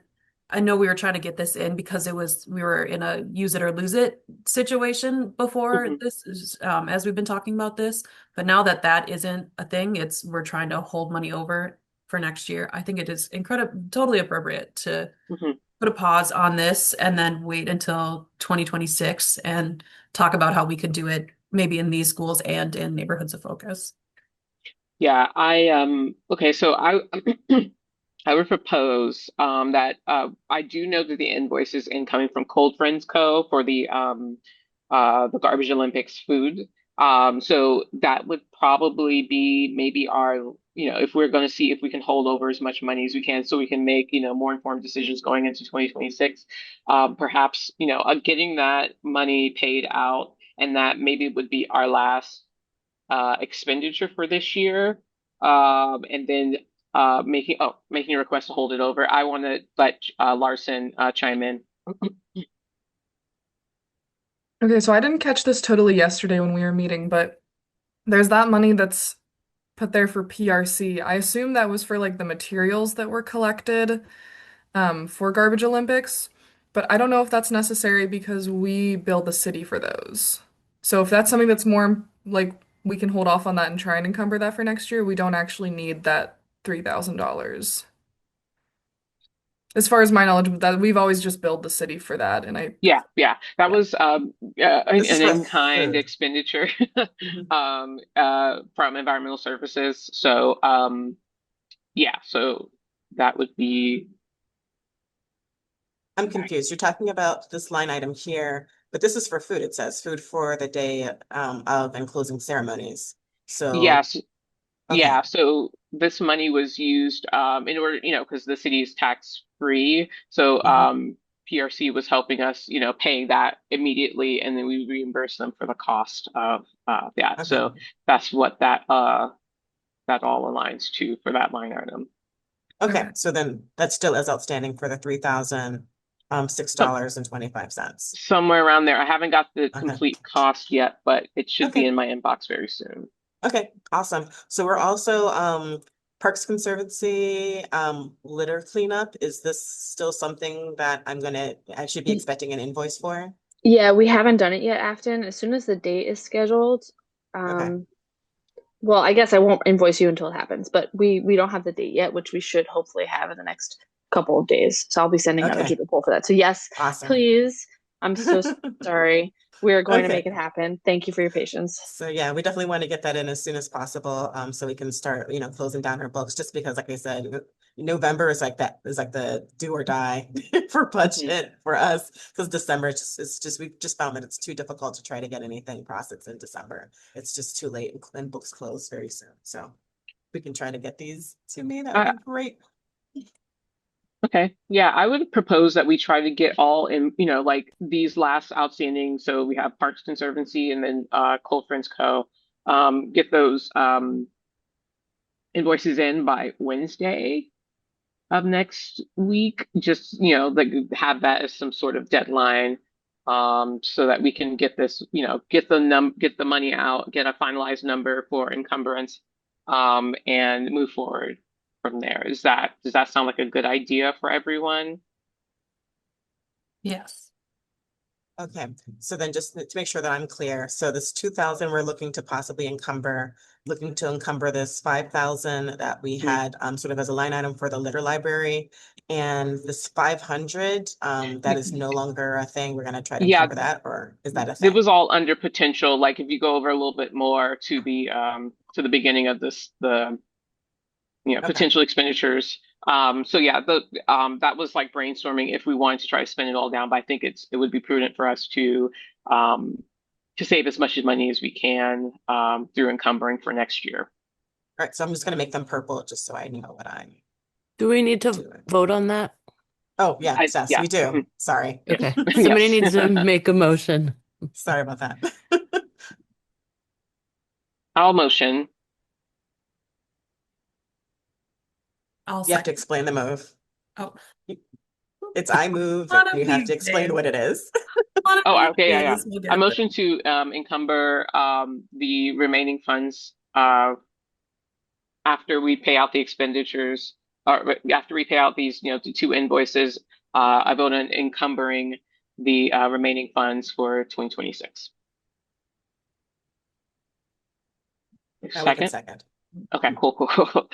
I know we were trying to get this in because we were in a use it or lose it situation before this, as we've been talking about this. But now that that isn't a thing, we're trying to hold money over for next year. I think it is totally appropriate to put a pause on this and then wait until 2026 and talk about how we could do it maybe in these schools and in neighborhoods of focus. Yeah, okay, so I I would propose that I do know that the invoice is incoming from Cold Friends Co. for the Garbage Olympics food. So that would probably be maybe our, if we're going to see if we can hold over as much money as we can so we can make, more informed decisions going into 2026. Perhaps, getting that money paid out, and that maybe would be our last expenditure for this year. And then making a request to hold it over. I want to let Larson chime in. Okay, so I didn't catch this totally yesterday when we were meeting, but there's that money that's put there for PRC. I assume that was for like the materials that were collected for Garbage Olympics, but I don't know if that's necessary because we bill the city for those. So if that's something that's more like we can hold off on that and try and encumber that for next year, we don't actually need that $3,000. As far as my knowledge, that we've always just billed the city for that, and Yeah, that was This is an for in-kind food. expenditure from environmental services. So yeah, so that would be. I'm confused. You're talking about this line item here, but this is for food. It says food for the day of and closing ceremonies. So, Yes. okay. Yeah, so this money was used in order, because the city is tax free. So PRC was helping us, paying that immediately, and then we reimburse them for the cost of that. Okay. So that's what that all aligns to for that line item. Okay. So then that still is outstanding for the So $3,006.25. somewhere around there. I haven't got the Okay. complete cost yet, but it should be Okay. in my inbox very soon. Okay, awesome. So we're also Parks Conservancy litter cleanup. Is this still something that I should be expecting an invoice for? Yeah, we haven't done it yet, Afton. As soon as the date is scheduled, Okay. well, I guess I won't invoice you until it happens, but we don't have the date yet, which we should hopefully have in the next couple of days. So I'll be sending out a Okay. doodle poll for that. So yes, Awesome. please. I'm so sorry. We are going to make Okay. it happen. Thank you for your patience. So yeah, we definitely want to get that in as soon as possible, so we can start, closing down our books. Just because, like I said, November is like the do or die for budget for us. Because December, we've just found that it's too difficult to try to get anything processed in December. It's just too late, and books close very soon. So we can try to get these to me. That would Uh, be great. Okay. Yeah, I would propose that we try to get all in, like these last outstanding. So we have Parks Conservancy and then Cold Friends Co. Get those invoices in by Wednesday of next week. Just, like have that as some sort of deadline, so that we can get this, get the money out, get a finalized number for encumbrance, and move forward from there. Does that sound like a good idea for everyone? Yes. Okay, so then just to make sure that I'm clear, so this 2,000 we're looking to possibly looking to encumber this 5,000 that we had sort of as a line item for the litter library, and this 500 that is no longer a thing. We're gonna try to Yeah, encumber that, or is that a it thing? was all under potential. Like if you go over a little bit more to the beginning of the Okay, potential expenditures. So yeah, that was like brainstorming if we wanted to try to spend it all down, but I think it would be prudent for us um to save as much money as we can through encumbering for next year. all right, so I'm just gonna make them purple just so I know what I'm Do we need to doing. vote on that? Oh, yeah, yes, Yeah. we do. Sorry. Yeah. Okay. Somebody Yes. needs to make a motion. Sorry about that. I'll motion. I'll You have to second. explain the move. Oh, It's I move, one and of you have to these explain days. what it is. One of Oh, these okay, yeah, yeah. days we'll I get there. motion to encumber the remaining funds after we pay out the expenditures, or after we pay out these, the two invoices. I vote on encumbering the remaining funds for 2026. Now we can Second? second. Okay, cool, cool, cool.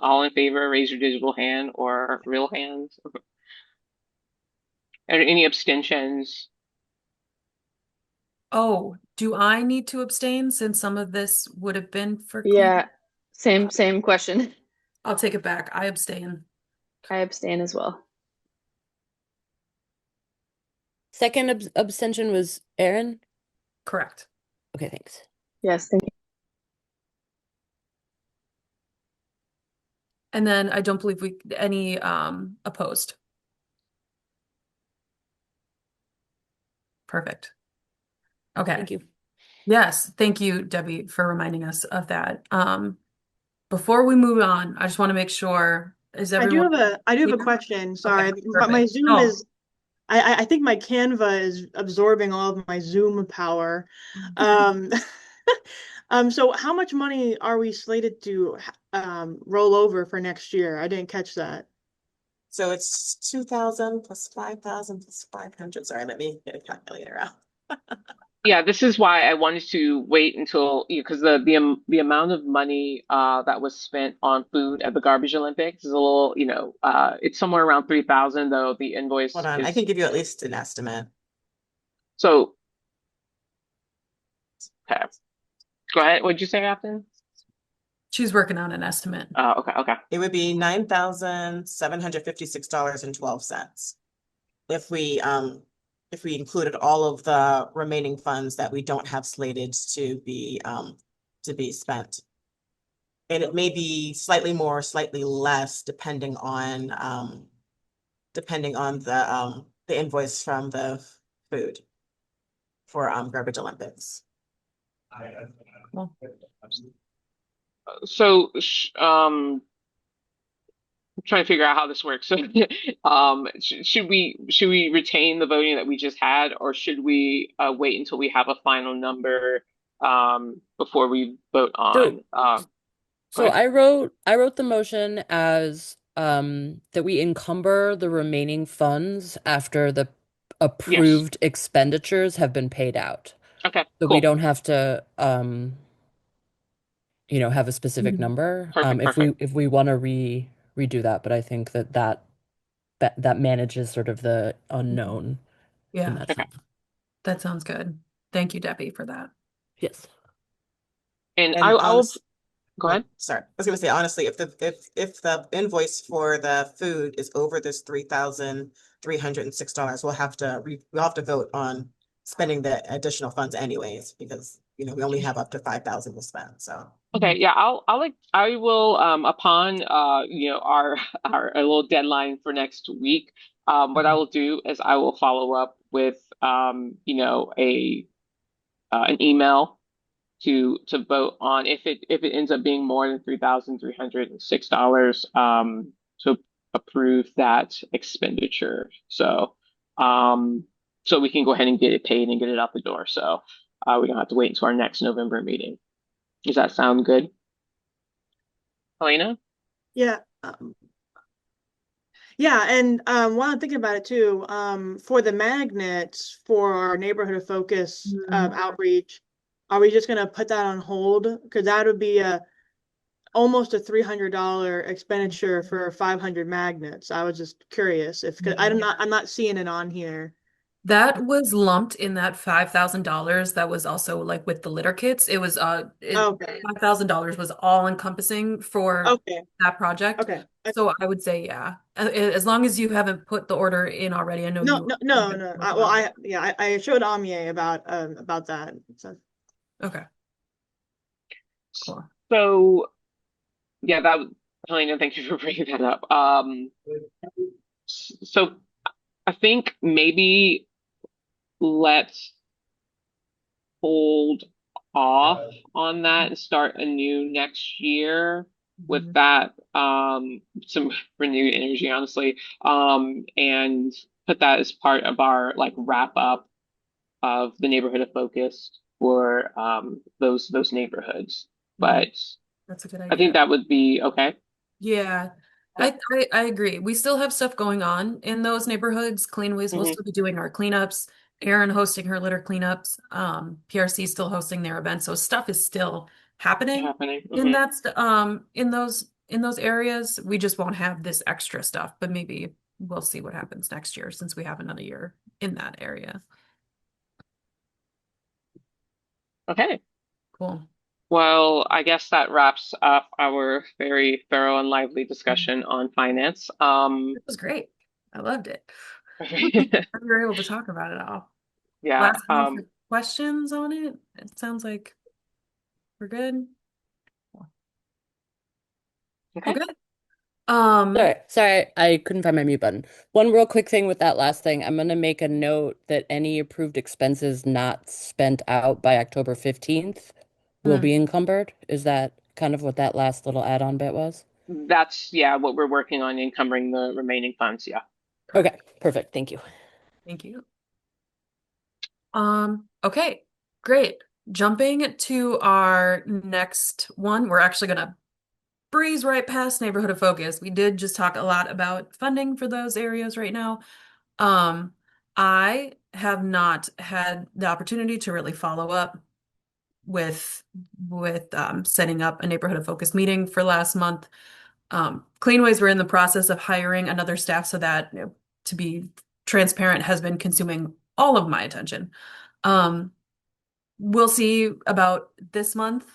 All in favor, raise your digital hand or real hands. Are there any abstentions? Oh, do I need to abstain since some of this would have been for Yeah, clean? same question. I'll take it back. I abstain. I abstain as well. Second abstention was Aaron? Correct. Okay, thanks. Yes, thank you. And then I don't believe any opposed. Perfect. Okay. Thank you. Yes, thank you, Debbie, for reminding us of that. Before we move on, I just want to make sure, is everyone I do have a here? question. Okay, Sorry. My perfect. Zoom Oh, is I think my Canva is absorbing all of my Zoom power. Um, so how much money are we slated to roll over for next year? I didn't catch that. So it's 2,000 plus 5,000 plus 500. Sorry, let me get a calculator out. Yeah, this is why I wanted to wait until, because the amount of money that was spent on food at the Garbage Olympics is a little, it's somewhere around 3,000, though the invoice Hold on, I is can give you at least an estimate. so. Okay, go ahead. What'd you say, Afton? she's working on an estimate. Okay, okay. It would be $9,756.12 if we included all of the remaining funds that we don't have slated to be spent. And it may be slightly more, slightly less, depending on the invoice from the food for Garbage Olympics. Well, So, I'm trying to figure out how this works. So, should we retain the voting that we just had, or should we wait until we have a final number before we vote on? So Go ahead. I wrote the motion as that we encumber the remaining funds after the Yes. approved expenditures have been paid out. Okay. So we Cool. don't have to have a specific number. Perfect. If Perfect. we want to redo that, but I think that manages sort of the unknown in yeah, that Okay. sense. that sounds good. Thank you, Debbie, for that. Yes. And And I will honestly, go ahead. sorry, I was gonna say honestly, if the invoice for the food is over this $3,306, we'll have to vote on spending the additional funds anyways, because we only have up to 5,000 to spend. So Okay, yeah, I will upon our our little deadline for next week. What I will do is I will follow up with a an email to vote on if it ends up being more than $3,306 to approve that expenditure. So we can go ahead and get it paid and get it out the door. So we don't have to wait until our next November meeting. Does that sound good? Helena? Yeah. Yeah, and while I'm thinking about it too, for the magnets for our neighborhood of focus outreach, are we just gonna put that on hold? Because that would be a almost a $300 expenditure for 500 magnets. I was just curious if, because I'm not seeing it on here. That was lumped in that $5,000 that was also like with the litter kits. It was Okay, $5,000 was all encompassing for okay, that project. okay. So I would say yeah. As long as you haven't put the order in already. I know No, you no, no, no. Well, I showed Amie about that. So Okay, cool. So yeah, Helena, thank you for bringing that up. So I think maybe let's hold off on that and start anew next year with that, some renewed energy, honestly, and put that as part of our like wrap up of the neighborhood of focus for those neighborhoods. But That's a good I think idea. that would be okay. Yeah, Yeah. I agree. We still have stuff going on in those neighborhoods. Cleanways will Hmm. still be doing our cleanups. Erin hosting her litter cleanups. PRC still hosting their events. So stuff is still happening Happening. in Hmm. in those areas. We just won't have this extra stuff, but maybe we'll see what happens next year since we have another year in that area. Okay. Cool. Well, I guess that wraps up our very thorough and lively discussion on finance. It was great. I loved it. We were able to talk about it all. Yeah. Last call for questions on it. It sounds like we're good. Okay. Okay. Sorry, I couldn't find my mute button. One real quick thing with that last thing. I'm gonna make a note that any approved expenses not spent out by October 15th will be encumbered. Is that kind of what that last little add-on bit was? That's, yeah, what we're working on, encumbering the remaining funds. Yeah. Okay, perfect. Thank you. Thank you. Okay, great. Jumping to our next one, we're actually gonna breeze right past neighborhood of focus. We did just talk a lot about funding for those areas right now. Um, I have not had the opportunity to really follow up with setting up a neighborhood of focus meeting for last month. Cleanways were in the process of hiring another staff, so that, to be transparent, has been consuming all of my attention. We'll see about this month,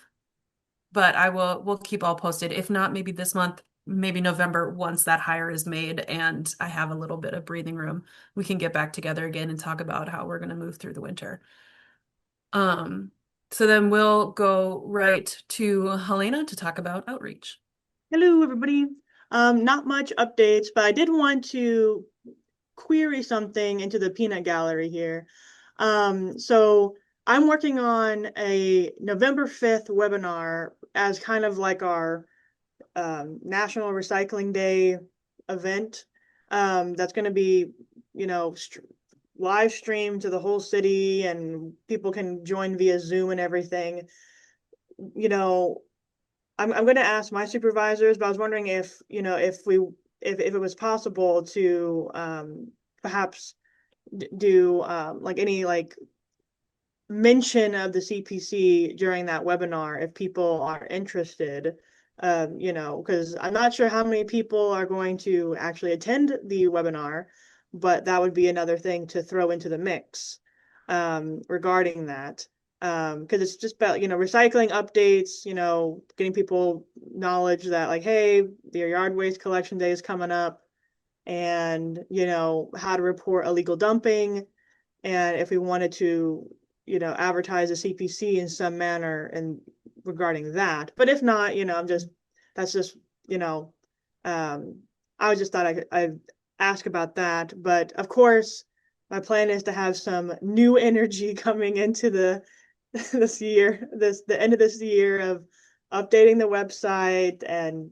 but we'll keep all posted. If not, maybe this month, maybe November, once that hire is made and I have a little bit of breathing room, we can get back together again and talk about how we're going to move through the winter. So then we'll go right to Helena to talk about outreach. hello, everybody. Not much updates, but I did want to query something into the peanut gallery here. So I'm working on a November 5th webinar as kind of like our National Recycling Day event. That's going to be, live streamed to the whole city and people can join via Zoom and everything. You know, I'm going to ask my supervisors, but I was wondering if, if it was possible to perhaps do like any like mention of the CPC during that webinar if people are interested. Because I'm not sure how many people are going to actually attend the webinar, but that would be another thing to throw into the mix regarding that. Because it's just about, recycling updates, getting people knowledge that like, hey, your yard waste collection day is coming up and, how to report illegal dumping. And if we wanted to, advertise a CPC in some manner and regarding that. But if not, that's just, um, I just thought I'd ask about that. But of course, my plan is to have some new energy coming into the end of this year of updating the website and,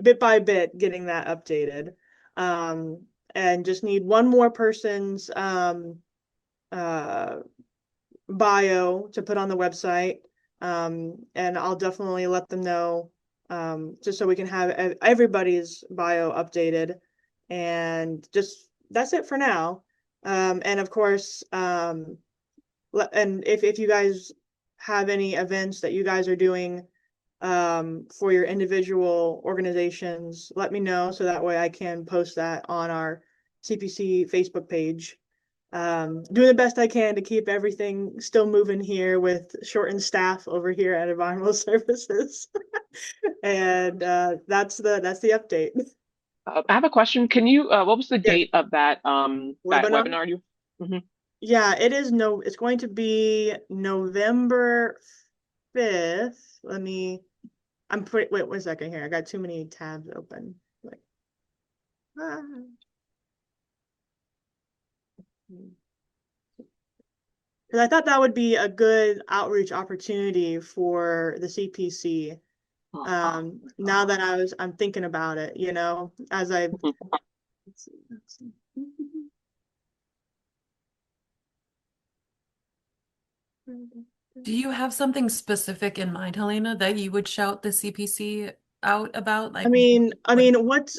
bit by bit getting that updated. And just need one more person's uh, bio to put on the website. And I'll definitely let them know just so we can have everybody's bio updated. And just that's it for now. And of course, and if you guys have any events that you guys are doing for your individual organizations, let me know so that way I can post that on our CPC Facebook page. Doing the best I can to keep everything still moving here with shortened staff over here at Environmental Services. And that's the update. I have a question. Can you, what was the Yeah, date of that that webinar. webinar you? Mhm. Yeah, it's going to be November 5th. Wait 1 second here. I got too many tabs open. Like, ah. Because I thought that would be a good outreach opportunity for the CPC. Now that I'm thinking about it, as I let's see. Do you have something specific in mind, Helena, that you would shout the CPC out about? I Like, mean, what?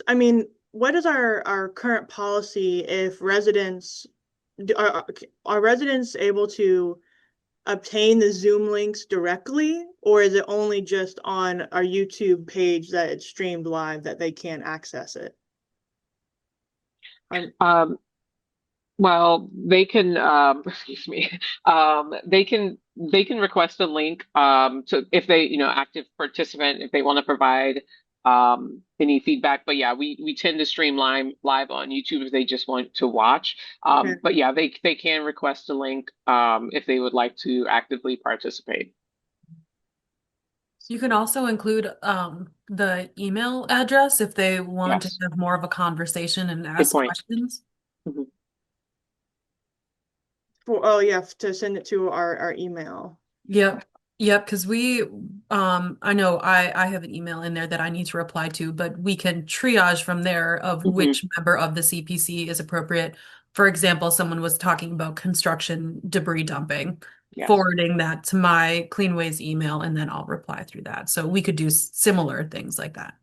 what is our current policy if residents are residents able to obtain the Zoom links directly, or is it only just on our YouTube page that it's streamed live that they can't access it? Um, well, they can, excuse me, they can request a link to if they, active participant, if they want to provide any feedback. But yeah, we tend to stream live on YouTube if they just want to watch. Okay. But yeah, they can request a link if they would like to actively participate. You can also include the email address if they want to Yes, have more of a conversation and good ask point. questions. Mhm. Oh yeah, to send it to our email. Yep. Yep, because I know I have an email in there that I need to reply to, but we can triage from there of Mhm. which member of the CPC is appropriate. For example, someone was talking about construction debris dumping, Yes. forwarding that to my Cleanways email, and then I'll reply through that. So we could do similar things like that.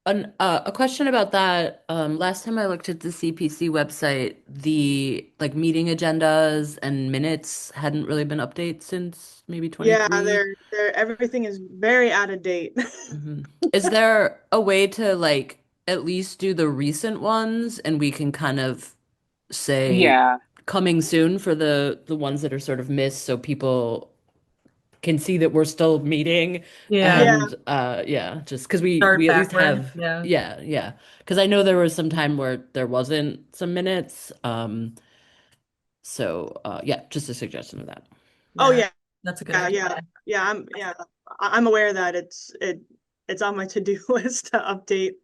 A question about that. Last time I looked at the CPC website, the like meeting agendas and minutes hadn't really been updated since maybe Yeah, 23. everything is very out of date. Is there a way to like at least do the recent ones and we can kind of say Yeah. coming soon for the ones that are sort of missed so people can see that we're still meeting Yeah. Yeah. and yeah, just because we Start we at least backward. have Yeah. yeah because I know there was some time where there wasn't some minutes so yeah, just a suggestion of that. Oh Yeah. yeah, That's a good yeah, idea. I'm aware that it's on my to-do list to update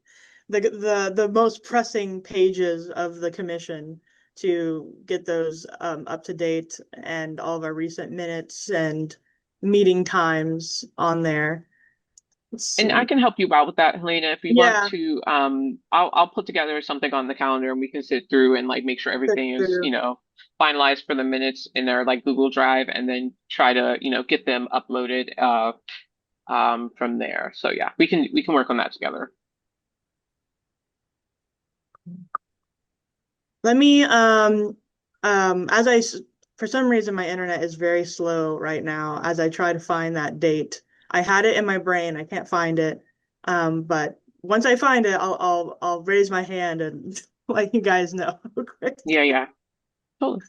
the most pressing pages of the commission to get those up to date and all of our recent minutes and meeting times on there. Let's And I see. can help you out with that, Helena, if you want Yeah, to. I'll put together something on the calendar and we can sit through and like make sure click everything is, through. finalized for the minutes in their like Google Drive and then try to, get them uploaded from there. So yeah, we can work on that together. Let me for some reason my internet is very slow right now as I try to find that date. I had it in my brain, I can't find it. But once I find it, I'll raise my hand and let you guys know. Okay. Yeah, yeah. Totally.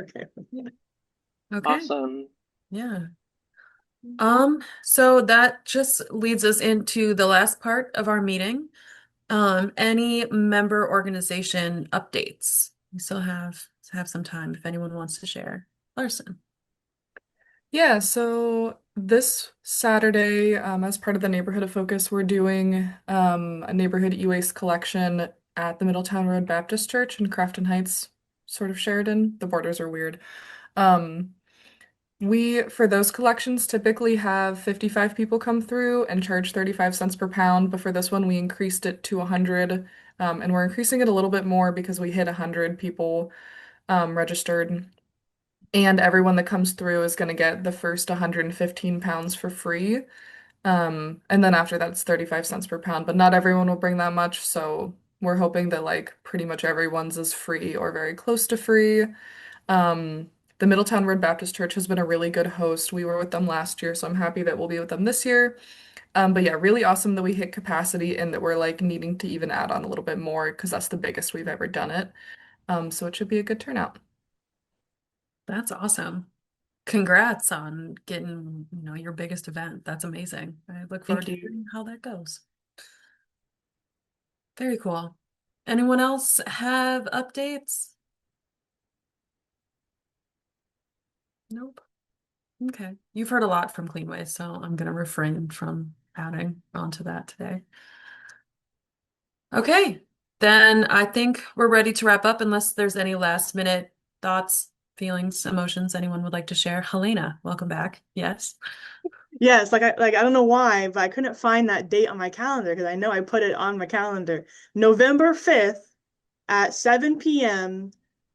Okay. Okay. Awesome. Yeah. So that just leads us into the last part of our meeting. Any member organization updates? We still have some time if anyone wants to share. Larson. Yeah, so this Saturday, as part of the Neighborhood of Focus, we're doing a neighborhood e-waste collection at the Middletown Road Baptist Church in Crafton Heights, sort of Sheridan. The borders are weird. Um, we, for those collections, typically have 55 people come through and charge 35 cents per pound, but for this one, we increased it to 100, and we're increasing it a little bit more because we hit 100 people registered. And everyone that comes through is going to get the first 115 pounds for free. And then after that, it's 35 cents per pound, but not everyone will bring that much. So we're hoping that like pretty much everyone's is free or very close to free. The Middletown Road Baptist Church has been a really good host. We were with them last year, so I'm happy that we'll be with them this year. But yeah, really awesome that we hit capacity and that we're like needing to even add on a little bit more because that's the biggest we've ever done it. So it should be a good turnout. That's awesome. Congrats on getting, your biggest event. That's amazing. I look forward Thank to you. hearing how that goes. Very cool. Anyone else have updates? Nope. Okay. You've heard a lot from Cleanways, so I'm going to refrain from adding onto that today. Okay. Then I think we're ready to wrap up unless there's any last minute thoughts, feelings, emotions anyone would like to share. Helena, welcome back. Yes. Yes, I don't know why, but I couldn't find that date on my calendar because I know I put it on my calendar. November 5th at 7 p.m.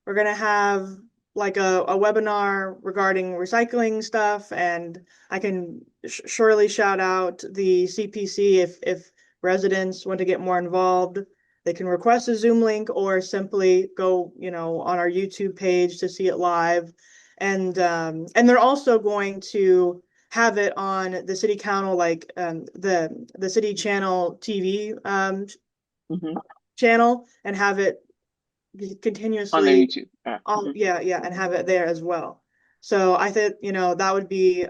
We're gonna have like a webinar regarding recycling stuff, and I can surely shout out the CPC if residents want to get more involved. They can request a Zoom link or simply go, on our YouTube page to see it live. And they're also going to have it on the city council, like the city channel TV channel, and have it On their continuously YouTube. yeah, and have it there as well. So I think, that would be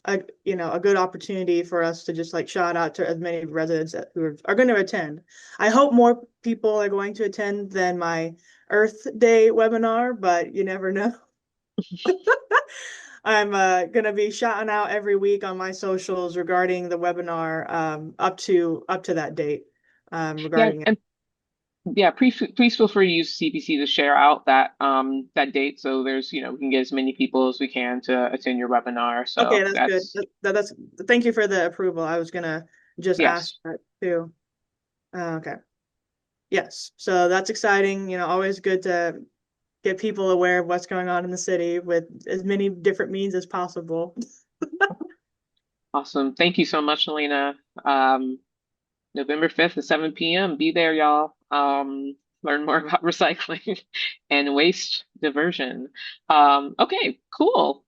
a good opportunity for us to just like shout out to as many residents who are going to attend. I hope more people are going to attend than my Earth Day webinar, but you never know. I'm gonna be shouting out every week on my socials regarding the webinar up to that date Yeah, regarding it. and yeah, please feel free to use CPC to share out that date so we can get as many people as we can to attend your webinar. Okay, So that's good. that's That's thank you for the approval. I was gonna just ask yes. that too. Okay. Yes. So that's exciting. Always good to get people aware of what's going on in the city with as many different means as possible. Awesome. Thank you so much, Elena. Um, November 5th at 7 p.m. Be there, y'all. Learn more about recycling and waste diversion. Okay, cool.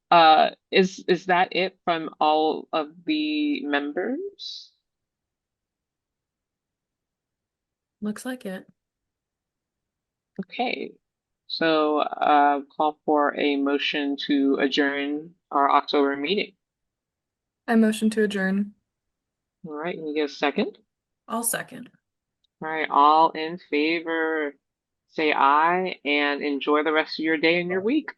Is that it from all of the members? Looks like it. Okay. So call for a motion to adjourn our October meeting. I motion to adjourn. All right, can you get a second? I'll second. All right, all in favor, say aye and enjoy the rest of your day and your week.